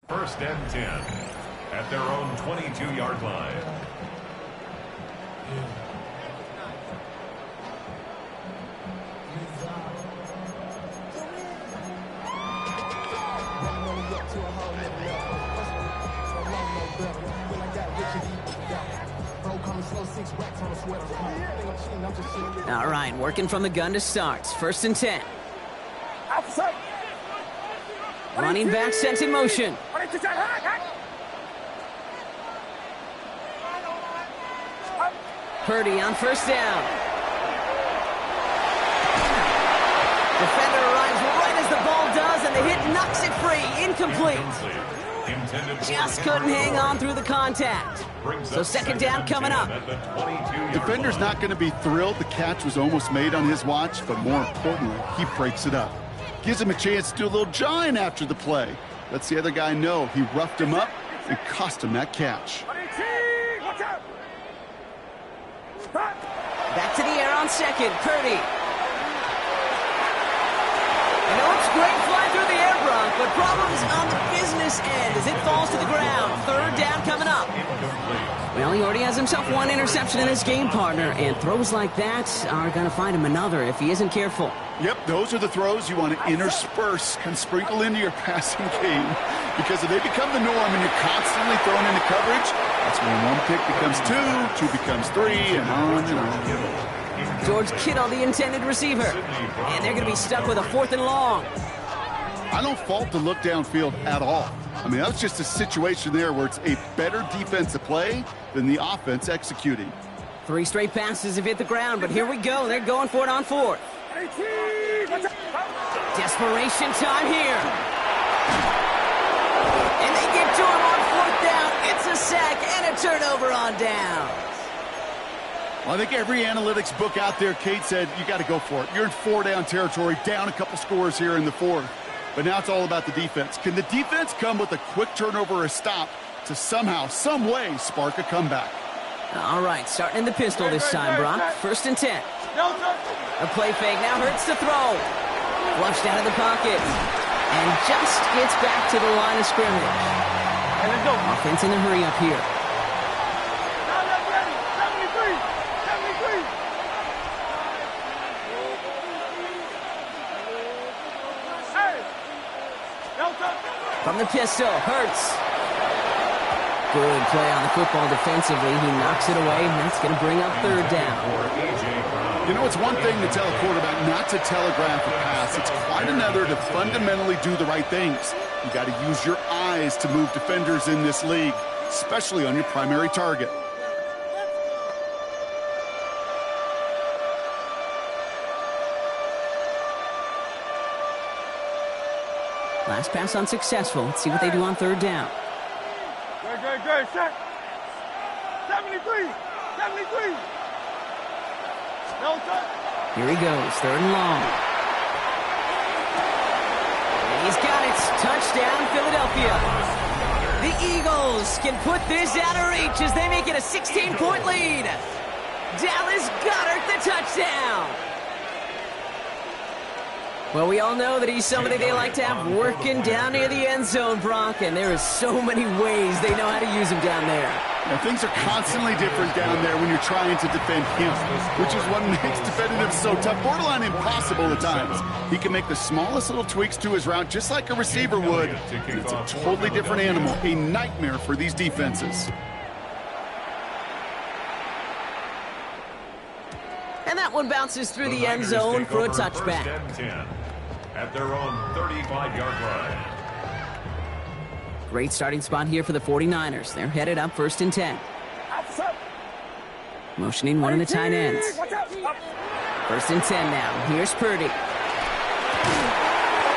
First and 10. at their own 22-yard line. All right, working from the gun to start. 1st and 10. Running back sent in motion. Purdy on 1st down. Defender arrives right as the ball does, and the hit knocks it free. Incomplete. Just couldn't hang on through the contact. So 2nd down coming up. Defender's not going to be thrilled the catch was almost made on his watch, but more importantly, he breaks it up. Gives him a chance to do a little jawing after the play. Lets the other guy know he roughed him up and cost him that catch. Back to the air on 2nd. Purdy. You know, it's great flying through the air, Brock, but problems on the business end as it falls to the ground. 3rd down coming up. Well, he already has himself 1 interception in his game, partner, and throws like that are going to find him another if he isn't careful. Yep, those are the throws you want to intersperse and sprinkle into your passing game, because if they become the norm and you're constantly thrown into coverage, that's when 1 pick becomes 2, 2 becomes 3, and on and on. George Kittle, the intended receiver, and they're going to be stuck with a 4th and long. I don't fault the look downfield at all. I mean, that was just a situation there where it's a better defensive play than the offense executing. 3 straight passes have hit the ground, but here we go. They're going for it on 4th. Desperation time here. And they get to him on 4th down. It's a sack and a turnover on down. Well, I think every analytics book out there, Kate, said you got to go for it. You're in 4-down territory, down a couple scores here in the 4th. But now it's all about the defense. Can the defense come with a quick turnover or a stop to somehow, some way, spark a comeback? All right, starting in the pistol this time, Brock. 1st and 10. A play fake now hurts to throw. Flushed out of the pocket. And just gets back to the line of scrimmage. Offense in a hurry up here. From the pistol, Hurts. Good play on the football defensively. He knocks it away, and that's going to bring up 3rd down. You know, it's one thing to tell a quarterback not to telegraph a pass. It's quite another to fundamentally do the right things. You got to use your eyes to move defenders in this league, especially on your primary target. Last pass unsuccessful. Let's see what they do on 3rd down. Great, set. 73. No touch. Here he goes, 3rd and long. He's got it. Touchdown, Philadelphia. The Eagles can put this out of reach as they make it a 16-point lead. Dallas Goedert, the touchdown. Well, we all know that he's somebody they like to have working down near the end zone, Brock, and there is so many ways they know how to use him down there. Now, things are constantly different down there when you're trying to defend him, which is what makes defending him so tough, borderline impossible at times. He can make the smallest little tweaks to his route just like a receiver would, and it's a totally different animal, a nightmare for these defenses. And that one bounces through the end zone for a touchback. At their own 35-yard line. Great starting spot here for the 49ers. They're headed up 1st and 10. Motioning one of the tight ends. 1st and 10 now. Here's Purdy.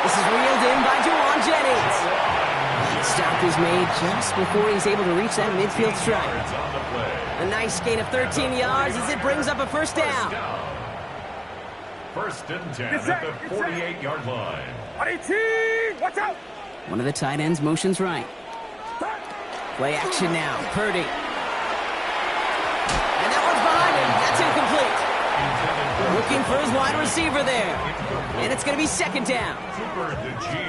This is reeled in by Juwan Jennings. Stop is made just before he's able to reach that midfield strike. A nice gain of 13 yards as it brings up a 1st down. 1st and 10 at the 48-yard line. Watch out! One of the tight ends motions right. Play action now. Purdy. And that one's behind him. That's incomplete. Looking for his wide receiver there. And it's going to be 2nd down.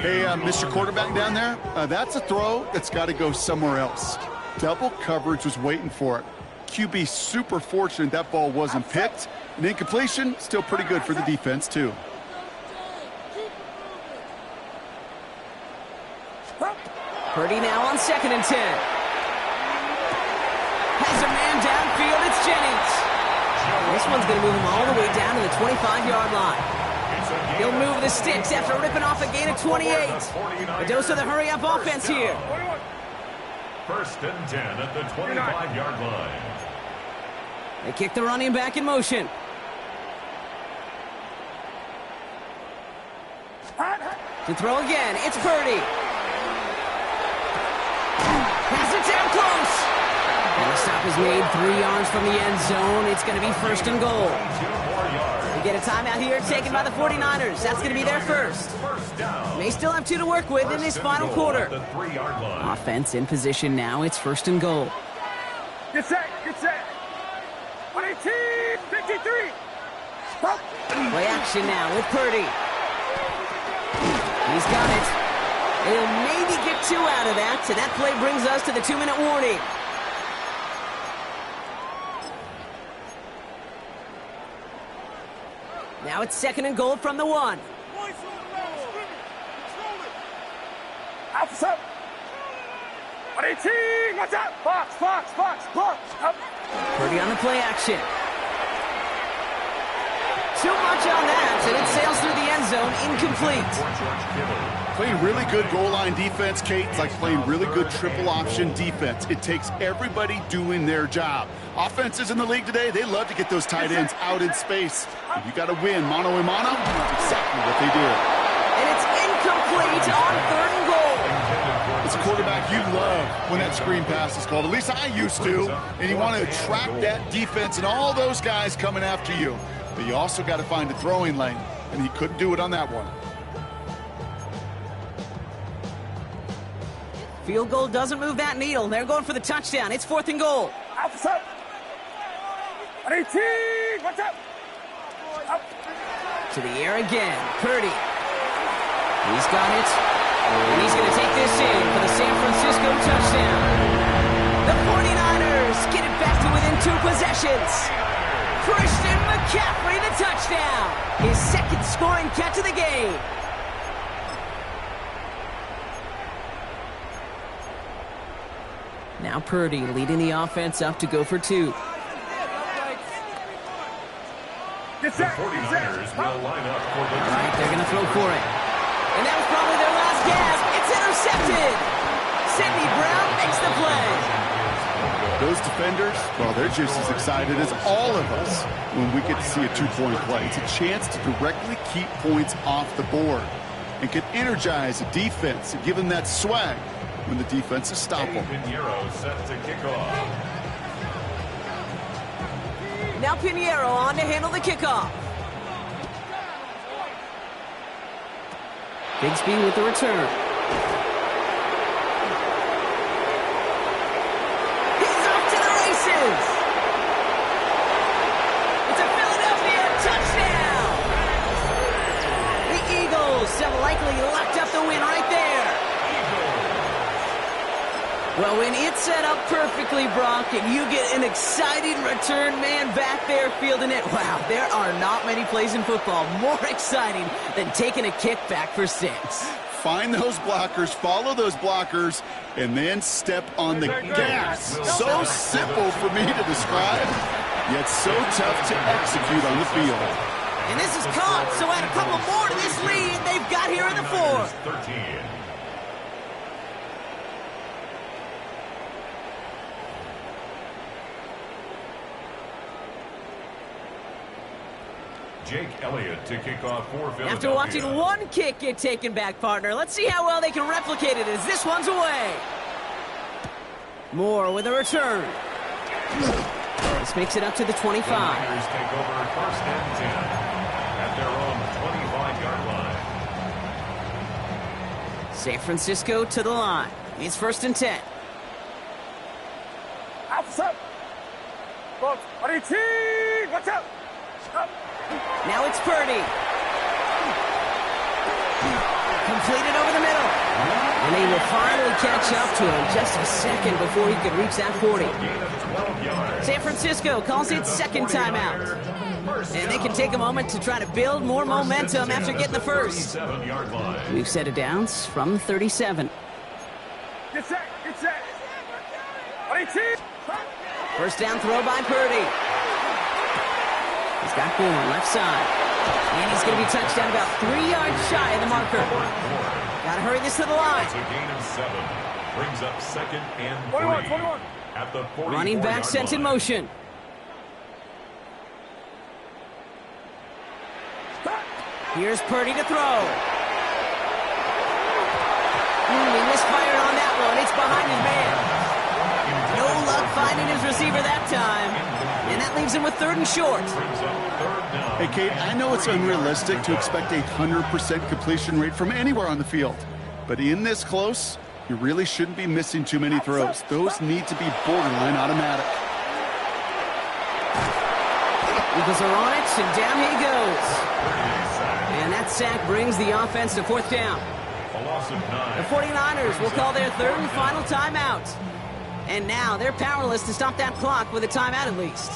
Hey, Mr. Quarterback down there, that's a throw that's got to go somewhere else. Double coverage was waiting for it. QB super fortunate that ball wasn't picked. An incompletion, still pretty good for the defense, too. Purdy now on 2nd and 10. Has a man downfield, it's Jennings. This one's going to move him all the way down to the 25-yard line. He'll move the sticks after ripping off a gain of 28. A dose of the hurry-up offense here. 1st and 10 at the 25-yard line. They kick the running back in motion. To throw again, it's Purdy. Pass it down close. And the stop is made 3 yards from the end zone. It's going to be 1st and goal. They get a timeout here taken by the 49ers. That's going to be their first. They still have 2 to work with in this final quarter. Offense in position now. It's 1st and goal. Get set, get set. 118, 53. Play action now with Purdy. He's got it. They'll maybe get 2 out of that, so that play brings us to the 2-minute warning. Now it's 2nd and goal from the 1. Alpha 118, watch out. Fox, up. Purdy on the play action. Too much on that, and it sails through the end zone, incomplete. Playing really good goal line defense, Kate. It's like playing really good triple option defense. It takes everybody doing their job. Offenses in the league today, they love to get those tight ends out in space. If you got to win mano a mano, that's exactly what they do. And it's incomplete on 3rd and goal. As a quarterback, you love when that screen pass is called. At least I used to. And you want to attract that defense and all those guys coming after you. But you also got to find a throwing lane, and he couldn't do it on that one. Field goal doesn't move that needle. They're going for the touchdown. It's 4th and goal. Alpha 118, watch out. Up. To the air again. Purdy. He's got it. And he's going to take this in for the San Francisco touchdown. The 49ers get it back to within 2 possessions. Christian McCaffrey, the touchdown. His 2nd scoring catch of the game. Now Purdy leading the offense up to go for 2. The 49ers will line up for the... All right, they're going to throw for it. And that was probably their last gasp. It's intercepted. Sidney Brown makes the play. Those defenders, well, they're just as excited as all of us when we get to see a 2-point play. It's a chance to directly keep points off the board and can energize the defense and give them that swag when the defense is stoppable. Pinheiro set to kick off. Now Pinheiro on to handle the kickoff. Bigsby with the return. He's off to the races. It's a Philadelphia touchdown. The Eagles have likely locked up the win right there. Well, when it's set up perfectly, Brock, and you get an exciting return man back there fielding it, wow, there are not many plays in football more exciting than taking a kick back for 6. Find those blockers, follow those blockers, and then step on the gas. So simple for me to describe, yet so tough to execute on the field. And this is caught, so add a couple more to this lead they've got here in the 4th. 13. Jake Elliott to kick off for Philadelphia. After watching one kick get taken back, partner, let's see how well they can replicate it as this one's away. Moore with a return. This makes it up to the 25. The Niners take over 1st and 10 at their own 25-yard line. San Francisco to the line. It's 1st and 10. Outside. Box, 118, watch out. Up. Now it's Purdy. Completed over the middle. And they will finally catch up to him just a second before he could reach that 40. San Francisco calls it second timeout. And they can take a moment to try to build more momentum after getting the first. We've set it down from 37. Get set, get set. 18. First down throw by Purdy. He's got Bourne left side. And he's going to be touched down about 3 yards shy of the marker. Got to hurry this to the line. It's a gain of 7. Brings up second and 21, 3. 21. At the 44 Running back sent in motion. Here's Purdy to throw. He misfired on that one. It's behind his man. No luck finding his receiver that time. And that leaves him with 3rd and short. Hey, Kate, I know it's unrealistic to expect a 100% completion rate from anywhere on the field. But in this close, you really shouldn't be missing too many throws. Those need to be borderline automatic. Eagles are on it, and down he goes. And that sack brings the offense to 4th down. The 49ers will call their 3rd and final timeout. And now they're powerless to stop that clock with a timeout at least.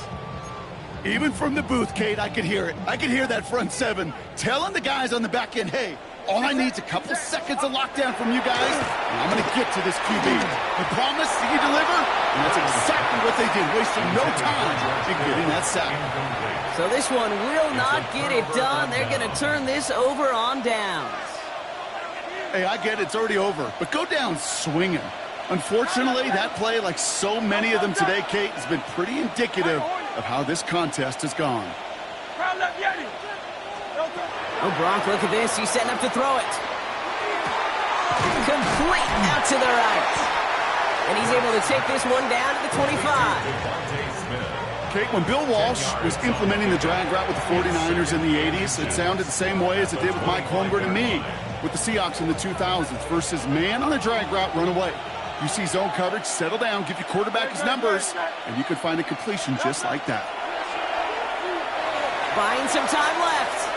Even from the booth, Kate, I could hear it. I could hear that front 7 telling the guys on the back end, hey, all I need is a couple seconds of lockdown from you guys, and I'm going to get to this QB. You promise, you deliver, and that's exactly what they did, wasting no time in getting that sack. So this one will not get it done. They're going to turn this over on downs. Hey, I get it, it's already over, but go down swinging. Unfortunately, that play, like so many of them today, Kate, has been pretty indicative of how this contest has gone. Oh, Gronk, look at this. He's setting up to throw it. Complete out to the right. And he's able to take this one down to the 25. Kate, when Bill Walsh was implementing the drag route with the 49ers in the 80s, it sounded the same way as it did with Mike Holmgren and me with the Seahawks in the 2000s versus man on a drag route, run away. You see zone coverage, settle down, give your quarterback his numbers, and you could find a completion just like that. Buying some time left.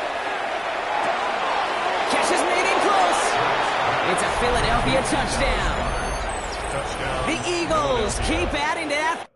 Catch is made in close. It's a Philadelphia touchdown. The Eagles keep adding to that